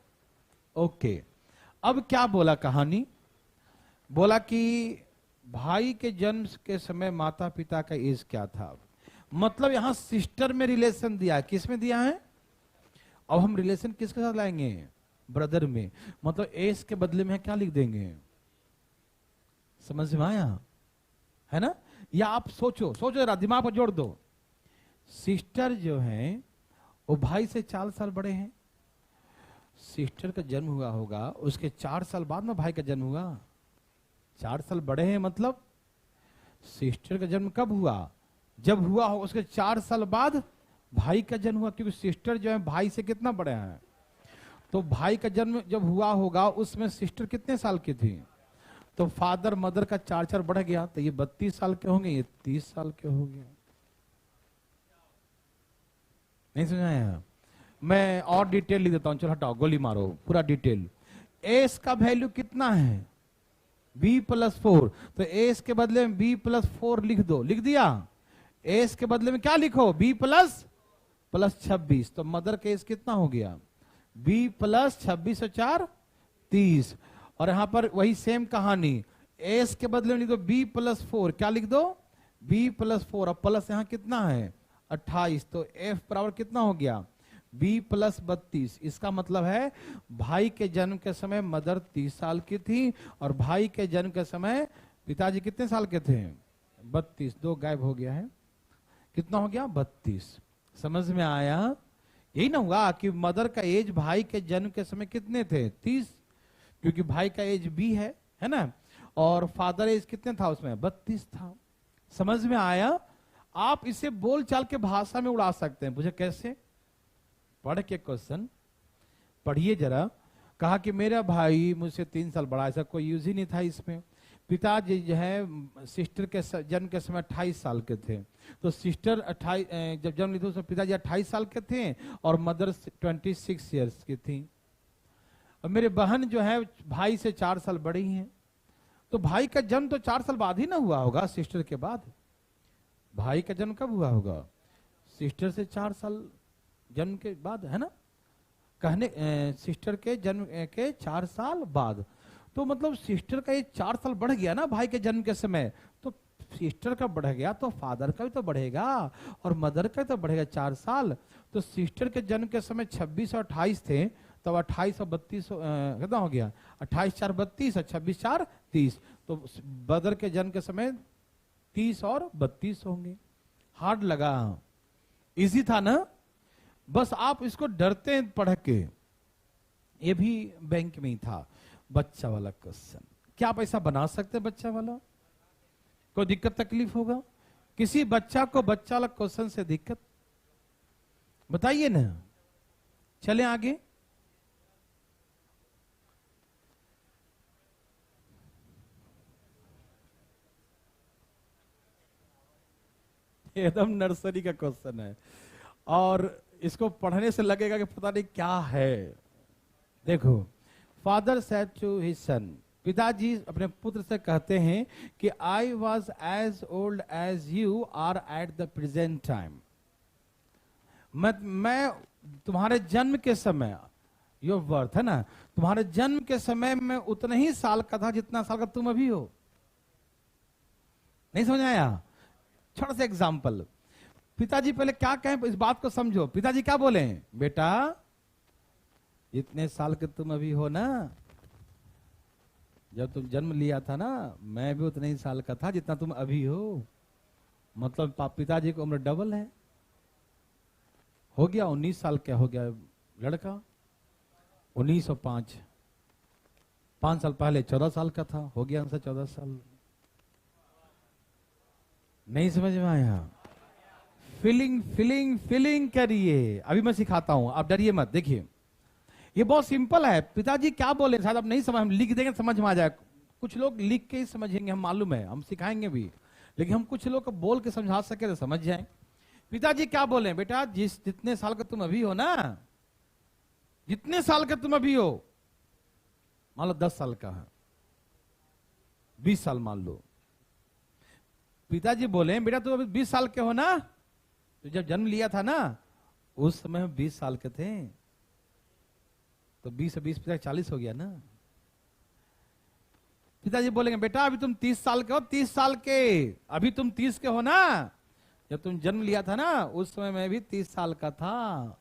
ओके, अब क्या बोला कहानी? बोला कि भाई के जन्म के समय माता पिता का एज क्या था। मतलब यहां सिस्टर में रिलेशन दिया है, किस में दिया है? अब हम रिलेशन किसके साथ लाएंगे? ब्रदर में। मतलब एज के बदले में क्या लिख देंगे? समझ में आया? है ना? या आप सोचो जरा, दिमाग पर जोड़ दो। सिस्टर जो है वो भाई से 4 साल बड़े हैं। सिस्टर का जन्म हुआ होगा उसके 4 साल बाद में भाई का जन्म हुआ। 4 साल बड़े हैं, मतलब सिस्टर का जन्म कब हुआ? जब हुआ हो उसके 4 साल बाद भाई का जन्म हुआ, क्योंकि सिस्टर जो है भाई से कितना बड़े हैं। तो भाई का जन्म जब हुआ होगा उसमें सिस्टर कितने साल की थी? तो फादर मदर का 4 बढ़ गया, तो ये 32 साल के होंगे, ये 30 साल के हो गए। नहीं समझाया? मैं और डिटेल लिख देता हूं, चलो हटाओ, गोली मारो, पूरा डिटेल। एस का वैल्यू कितना है? B+4, तो एस के बदले में B+4 लिख दो। लिख दिया? एज के बदले में क्या लिखो, बी प्लस 26। तो मदर का एज कितना हो गया, बी प्लस 26 और 4 30। और यहां पर वही सेम कहानी, एस के बदले में लिख दो बी प्लस 4, क्या लिख दो, बी प्लस 4, और प्लस यहां कितना है 28। तो एफ बराबर कितना हो गया, बी प्लस 32। इसका मतलब है भाई के जन्म के समय मदर 30 साल की थी और भाई के जन्म के समय पिताजी कितने साल के थे, 32। दो गायब हो गया है, कितना हो गया 32। समझ में आया, यही ना हुआ कि मदर का एज भाई के जन्म के समय कितने थे 30, क्योंकि भाई का एज बी है ना, और फादर एज कितने था उसमें 32 था। समझ में आया। आप इसे बोल चाल के भाषा में उड़ा सकते हैं, मुझे कैसे, पढ़ के क्वेश्चन पढ़िए जरा। कहा कि मेरा भाई मुझसे 3 साल बड़ा, ऐसा कोई यूज ही नहीं था इसमें। पिताजी जो है सिस्टर के जन्म के समय 28 साल के थे, तो सिस्टर 28 जब जन्म ली थी तो पिताजी 28 साल के थे और मदर 26 ईयर्स की थी। और मेरे बहन जो है भाई से 4 साल बड़ी हैं, तो भाई का जन्म तो 4 साल बाद ही ना हुआ होगा सिस्टर के बाद। भाई का जन्म कब हुआ होगा, सिस्टर से 4 साल जन्म के बाद, है ना, कहने सिस्टर के जन्म के 4 साल बाद। तो मतलब सिस्टर का ये 4 साल बढ़ गया ना भाई के जन्म के समय, तो सिस्टर का बढ़ गया तो फादर का भी तो बढ़ेगा और मदर का तो बढ़ेगा 4 साल। तो सिस्टर के जन्म के समय 26 और 28 थे, तब 28 और 32 कितना हो गया, 28 4 32 और 26 4 30। तो मदर के जन्म के समय 30 और 32 होंगे। हार्ड लगा, इजी था ना, बस आप इसको डरते हैं पढ़ के। ये भी बैंक में ही था, बच्चा वाला क्वेश्चन। क्या आप ऐसा बना सकते हैं बच्चा वाला, कोई दिक्कत तकलीफ होगा किसी बच्चा को बच्चा वाला क्वेश्चन से दिक्कत, बताइए ना। चले आगे, एकदम नर्सरी का क्वेश्चन है और इसको पढ़ने से लगेगा कि पता नहीं क्या है। देखो, father said to his son, पिताजी अपने पुत्र से कहते हैं कि I was as old as you are at the present time. मैं तुम्हारे जन्म के समय, योर बर्थ है ना, तुम्हारे जन्म के समय में उतना ही साल का था जितना साल का तुम अभी हो। नहीं समझ आया, छोटा सा एग्जाम्पल। पिताजी पहले क्या कहें इस बात को समझो, पिताजी क्या बोले, बेटा जितने साल के तुम अभी हो ना, जब तुम जन्म लिया था ना मैं भी उतने ही साल का था जितना तुम अभी हो। मतलब पिताजी की उम्र डबल है, हो गया 19 साल क्या हो गया लड़का, 1905, 5 साल पहले 14 साल का था, हो गया उनसे 14 साल। नहीं समझ में आया, फीलिंग फीलिंग फीलिंग करिए, अभी मैं सिखाता हूं, आप डरिए मत। देखिए ये बहुत सिंपल है, पिताजी क्या बोले शायद आप नहीं समझ, हम लिख देंगे समझ में आ जाए। कुछ लोग लिख के ही समझेंगे, हम मालूम है, हम सिखाएंगे भी, लेकिन हम कुछ लोग को बोल के समझा सके तो समझ जाए। पिताजी क्या बोले, बेटा जितने साल का तुम अभी हो ना, जितने साल का तुम अभी हो, मान लो 10 साल का है, 20 साल मान लो, पिताजी बोले बेटा तुम अभी 20 साल के हो ना, तो जब जन्म लिया था ना उस समय 20 साल के थे, तो 20 से 20 40 हो गया ना। पिताजी बोलेंगे बेटा अभी तुम 30 साल के हो, 30 साल के, अभी तुम 30 के हो ना, जब तुम जन्म लिया था ना उस समय मैं भी 30 साल का था।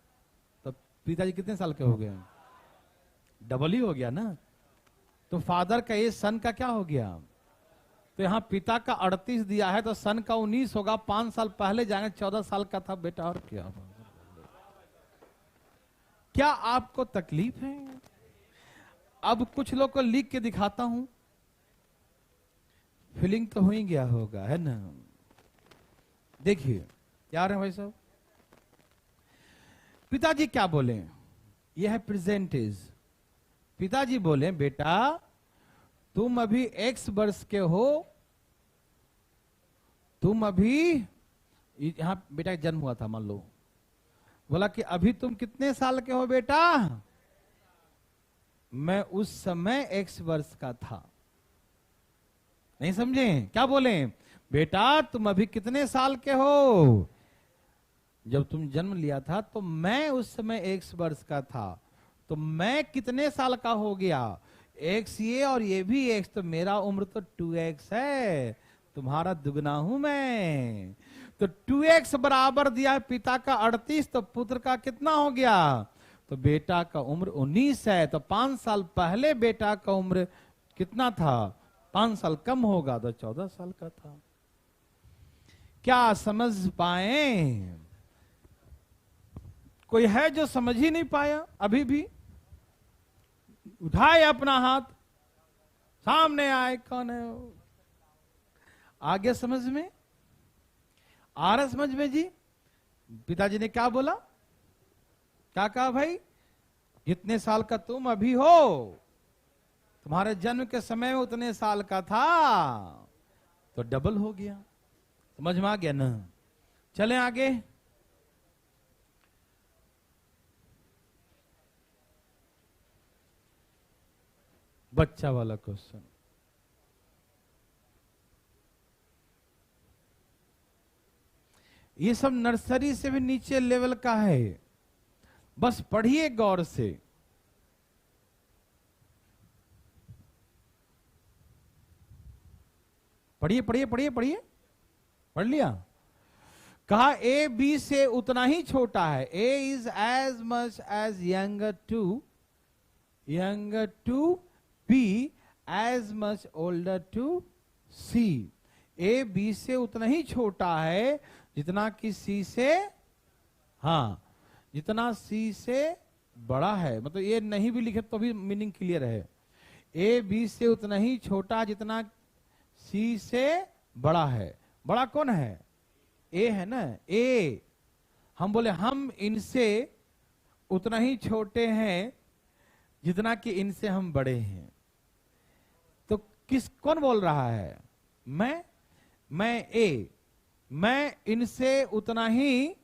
तो पिताजी कितने साल के हो गए, डबल ही हो गया ना। तो फादर का ये सन का क्या हो गया, तो यहां पिता का 38 दिया है तो सन का 19 होगा, 5 साल पहले जाएंगे 14 साल का था बेटा। और क्या आपको तकलीफ है? अब कुछ लोग को लिख के दिखाता हूं, फीलिंग तो हो ही गया होगा, है ना। देखिए यार है भाई साहब, पिताजी क्या बोले, यह है प्रेजेंट इज। पिताजी बोले बेटा तुम अभी X वर्ष के हो, तुम अभी, यहां बेटा का जन्म हुआ था मान लो, बोला कि अभी तुम कितने साल के हो बेटा, मैं उस समय X वर्ष का था। नहीं समझे क्या बोले, बेटा तुम अभी कितने साल के हो? जब तुम जन्म लिया था तो मैं उस समय 1 वर्ष का था, तो मैं कितने साल का हो गया? x ये और ये भी x, तो मेरा उम्र तो 2x है, तुम्हारा दुगना हूं मैं। तो 2x बराबर दिया है पिता का 38, तो पुत्र का कितना हो गया? तो बेटा का उम्र 19 है, तो 5 साल पहले बेटा का उम्र कितना था? 5 साल कम होगा तो 14 साल का था। क्या समझ पाए? कोई है जो समझ ही नहीं पाया अभी भी? उठाए अपना हाथ, सामने आए, कौन है वो? आगे समझ में आ रहा? समझ में जी? पिताजी ने क्या बोला? क्या कहा भाई? जितने साल का तुम अभी हो, तुम्हारे जन्म के समय में उतने साल का था, तो डबल हो गया। समझ में आ गया ना? चलें आगे। बच्चा वाला क्वेश्चन, ये सब नर्सरी से भी नीचे लेवल का है, बस पढ़िए गौर से। पढ़िए पढ़िए पढ़िए पढ़िए। पढ़ लिया? कहा ए बी से उतना ही छोटा है। A is as much as younger to B as much older to C। A B से उतना ही छोटा है जितना कि सी से, हाँ, जितना सी से बड़ा है। मतलब ये नहीं भी लिखे तो भी मीनिंग क्लियर है। ए बी से उतना ही छोटा जितना सी से बड़ा है। बड़ा कौन है? ए है ना। ए, हम बोले हम इनसे उतना ही छोटे हैं जितना कि इनसे हम बड़े हैं। तो कौन बोल रहा है? मैं ए, मैं इनसे उतना ही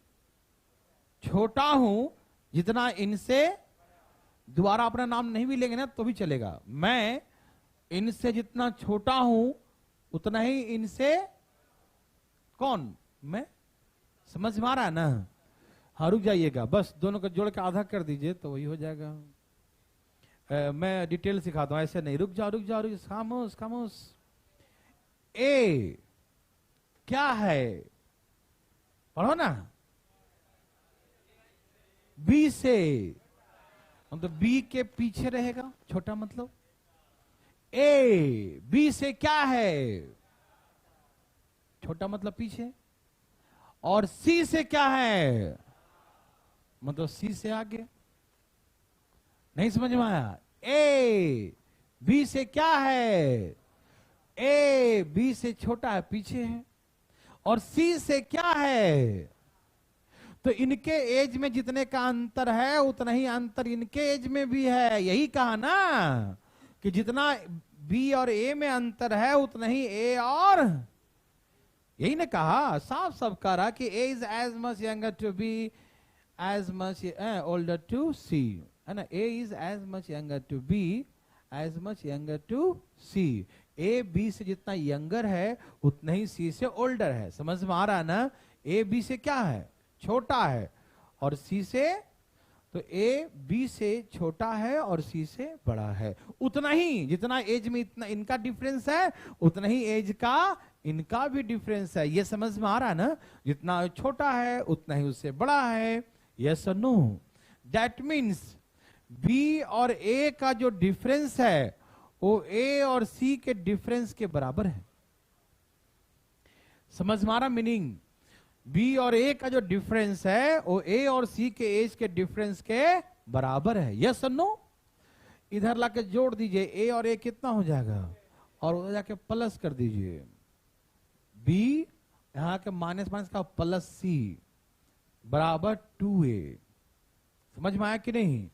छोटा हूं जितना इनसे, दोबारा अपना नाम नहीं भी लेंगे ना तो भी चलेगा। मैं इनसे जितना छोटा हूं उतना ही इनसे, कौन? मैं। समझ में आ रहा है ना? हाँ, रुक जाइएगा, बस दोनों को जोड़ के आधा कर दीजिए तो वही हो जाएगा। मैं डिटेल सिखाता हूं, ऐसे नहीं। रुक जाओ रुक जाओ रुक जाओ, खामोश खामोश। ए क्या है? पढ़ो ना। बी से, मतलब बी के पीछे रहेगा, छोटा मतलब। ए बी से क्या है? छोटा मतलब पीछे। और सी से क्या है? मतलब सी से आगे। नहीं समझ में आया? ए बी से क्या है? ए बी से छोटा है, पीछे है। और सी से क्या है? तो इनके एज में जितने का अंतर है उतना ही अंतर इनके एज में भी है। यही कहा ना कि जितना बी और ए में अंतर है उतना ही ए और, यही ने कहा, साफ साफ कह रहा कि A is as much younger to B as much older to C, है ना। A is as much younger to B as much younger to C. A B से जितना यंगर है उतना ही सी से ओल्डर है। समझ में आ रहा है ना? ए बी से क्या है? छोटा है। और सी से, तो ए बी से छोटा है और सी से बड़ा है। उतना ही जितना एज में इतना इनका डिफरेंस है उतना ही एज का इनका भी डिफरेंस है। ये समझ में आ रहा है ना? जितना छोटा है उतना ही उससे बड़ा है। यस और नो? दैट मीन्स बी और ए का जो डिफरेंस है वो ए और सी के डिफरेंस के बराबर है। समझ में आ रहा मीनिंग? बी और ए का जो डिफरेंस है वो ए और सी के एज के डिफरेंस के बराबर है। यस और नो? इधर लाके जोड़ दीजिए, ए और ए कितना हो जाएगा, और उधर जाके प्लस कर दीजिए। बी यहां के माइनस माइनस का प्लस सी बराबर 2a। समझ में आया कि नहीं?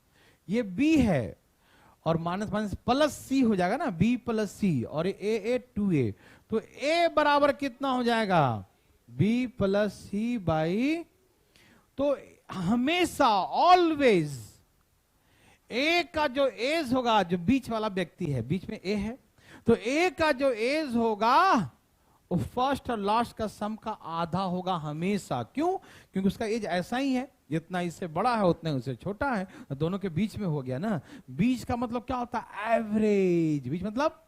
ये बी है और माइनस माइनस प्लस सी हो जाएगा ना, बी प्लस सी, और ए 2a। तो ए बराबर कितना हो जाएगा? बी प्लस सी बाई, तो हमेशा ऑलवेज ए का जो एज होगा, जो बीच वाला व्यक्ति है, बीच में ए है, तो ए का जो एज होगा वो फर्स्ट और लास्ट का सम का आधा होगा हमेशा। क्यों? क्योंकि उसका एज ऐसा ही है, जितना इससे बड़ा है उतना उससे छोटा है, दोनों के बीच में हो गया ना। बीच का मतलब क्या होता है? एवरेज। बीच मतलब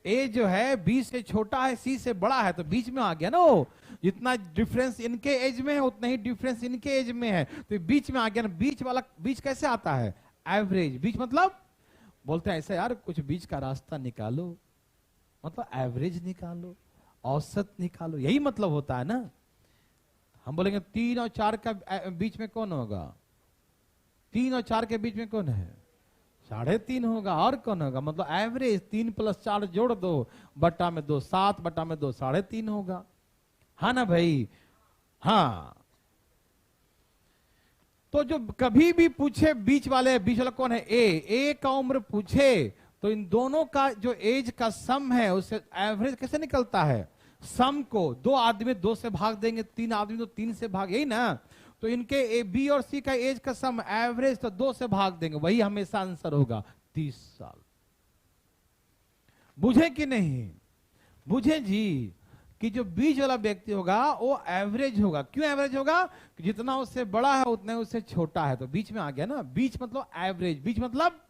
ए जो है बी से छोटा है, सी से बड़ा है, तो बीच में आ गया ना वो। जितना डिफरेंस इनके एज में है उतना ही डिफरेंस इनके एज में है, तो बीच में आ गया ना। बीच वाला, बीच कैसे आता है? एवरेज। बीच मतलब बोलते हैं ऐसा, यार कुछ बीच का रास्ता निकालो, मतलब एवरेज निकालो, औसत निकालो, यही मतलब होता है ना। हम बोलेंगे 3 और 4 का बीच में कौन होगा? 3 और 4 के बीच में कौन है? 3.5 होगा। और कौन होगा? मतलब एवरेज। 3 + 4 जोड़ दो, बटा में 2, 7 बटा में 2, 3.5 होगा। हाँ ना भाई? हाँ। तो जो कभी भी पूछे बीच वाला कौन है? ए का उम्र पूछे तो इन दोनों का जो एज का सम है उससे एवरेज कैसे निकलता है? सम को 2 आदमी 2 से भाग देंगे, 3 आदमी तो 3 से भाग, यही ना। तो इनके ए बी और सी का एज का सम एवरेज तो 2 से भाग देंगे, वही हमेशा आंसर होगा 30 साल। बुझे कि नहीं? बुझे जी कि जो बीच वाला व्यक्ति होगा वो एवरेज होगा। क्यों एवरेज होगा? जितना उससे बड़ा है उतना उससे छोटा है, तो बीच में आ गया ना। बीच मतलब एवरेज। बीच मतलब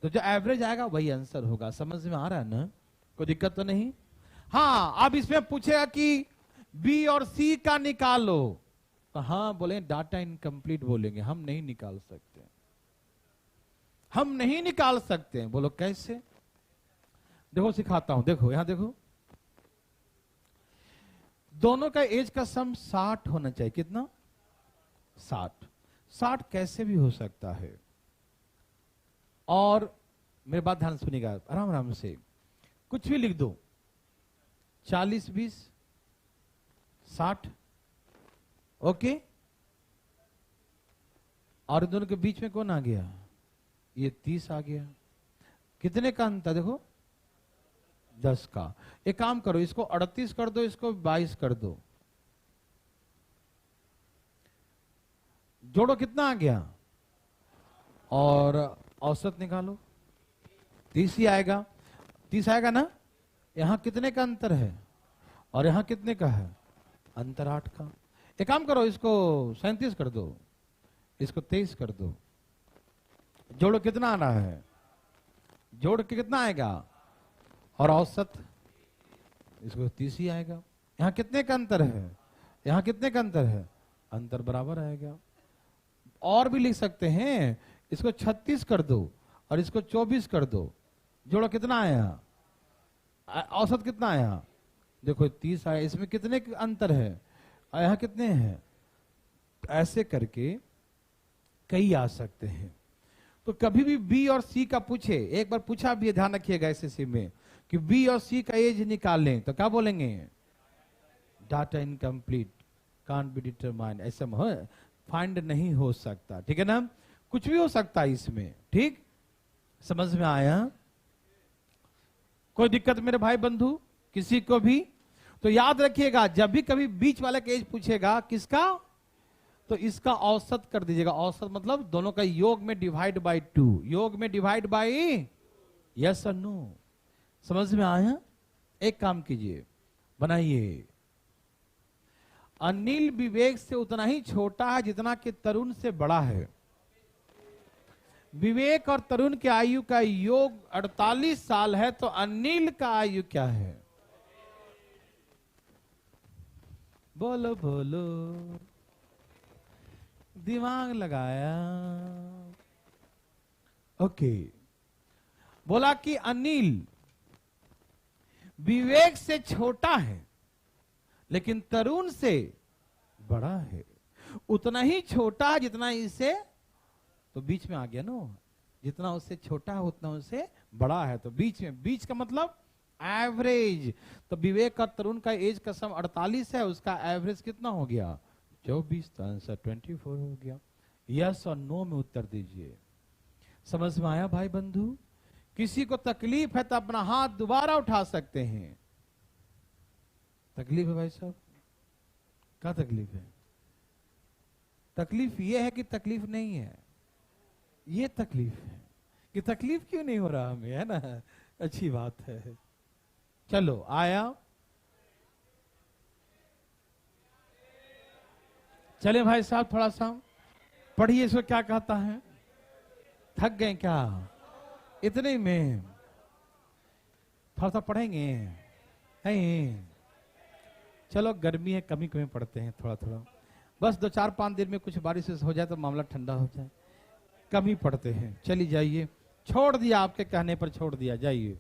तो जो एवरेज आएगा वही आंसर होगा। समझ में आ रहा है ना? कोई दिक्कत तो नहीं? हाँ। अब इसमें पूछेगा कि बी और सी का निकालो, तो हाँ बोले डाटा इनकम्प्लीट बोलेंगे, हम नहीं निकाल सकते, हम नहीं निकाल सकते। बोलो कैसे? देखो सिखाता हूं, देखो यहां देखो, दोनों का एज का सम 60 होना चाहिए। कितना? 60। 60 कैसे भी हो सकता है। और मेरे बात ध्यान सुनिएगा आराम आराम से, कुछ भी लिख दो, 40 20 60, ओके। और दोनों के बीच में कौन आ गया? ये 30 आ गया। कितने का अंतर देखो? 10 का। एक काम करो, इसको 38 कर दो, इसको 22 कर दो, जोड़ो कितना आ गया? और औसत निकालो, 30 ही आएगा। 30 आएगा ना। यहां कितने का अंतर है और यहां कितने का है? अंतर 8 का। एक काम करो, इसको 37 कर दो, इसको 23 कर दो, जोड़ो कितना आ रहा है? जोड़ के कितना आएगा? और औसत इसको 30 ही आएगा। यहां कितने का अंतर है? यहां कितने का अंतर है? अंतर बराबर आएगा। और भी लिख सकते हैं, इसको 36 कर दो और इसको 24 कर दो, जोड़ो कितना आया? औसत कितना आया? देखो 30 आया। इसमें कितने का अंतर है? यहां कितने हैं? ऐसे करके कई आ सकते हैं। तो कभी भी बी और सी का पूछे, एक बार पूछा भी, ध्यान रखिएगा एसएससी में, कि बी और सी का एज निकालें, तो क्या बोलेंगे? Data incomplete, can't be determined, ऐसा फाइंड नहीं हो सकता। ठीक है ना? कुछ भी हो सकता है इसमें। ठीक, समझ में आया? कोई दिक्कत मेरे भाई बंधु किसी को भी? तो याद रखिएगा, जब भी कभी बीच वाला का एज पूछेगा किसका, तो इसका औसत कर दीजिएगा। औसत मतलब दोनों का योग में डिवाइड बाय 2, योग में डिवाइड बाय, यस और नो। समझ में आया? एक काम कीजिए, बनाइए, अनिल विवेक से उतना ही छोटा है जितना कि तरुण से बड़ा है। विवेक और तरुण के आयु का योग 48 साल है, तो अनिल का आयु क्या है? बोलो बोलो, दिमाग लगाया। ओके, बोला कि अनिल विवेक से छोटा है लेकिन तरुण से बड़ा है। उतना ही छोटा है जितना इससे, तो बीच में आ गया ना, जितना उससे छोटा है उतना उससे बड़ा है, तो बीच में। बीच का मतलब एवरेज। तो विवेक और तरुण का एज का सम 48 है, उसका एवरेज कितना हो गया? 24। तो आंसर 24 हो गया। यस और नो में उत्तर दीजिए। समझ में आया भाई बंधु? किसी को तकलीफ है तो अपना हाथ दोबारा उठा सकते हैं। तकलीफ है भाई साहब? क्या तकलीफ है? तकलीफ ये है कि तकलीफ नहीं है, ये तकलीफ है कि तकलीफ क्यों नहीं हो रहा हमें, है ना? अच्छी बात है। चलो आया, चले भाई साहब थोड़ा सा पढ़िए इसको क्या कहता है। थक गए क्या इतने में? थोड़ा सा पढ़ेंगे नहीं? चलो गर्मी है, कमी कमी पढ़ते हैं थोड़ा थोड़ा, बस 2-4-5 दिन में कुछ बारिश हो जाए तो मामला ठंडा हो जाए, कम ही पढ़ते हैं। चली जाइए, छोड़ दिया आपके कहने पर, छोड़ दिया, जाइए।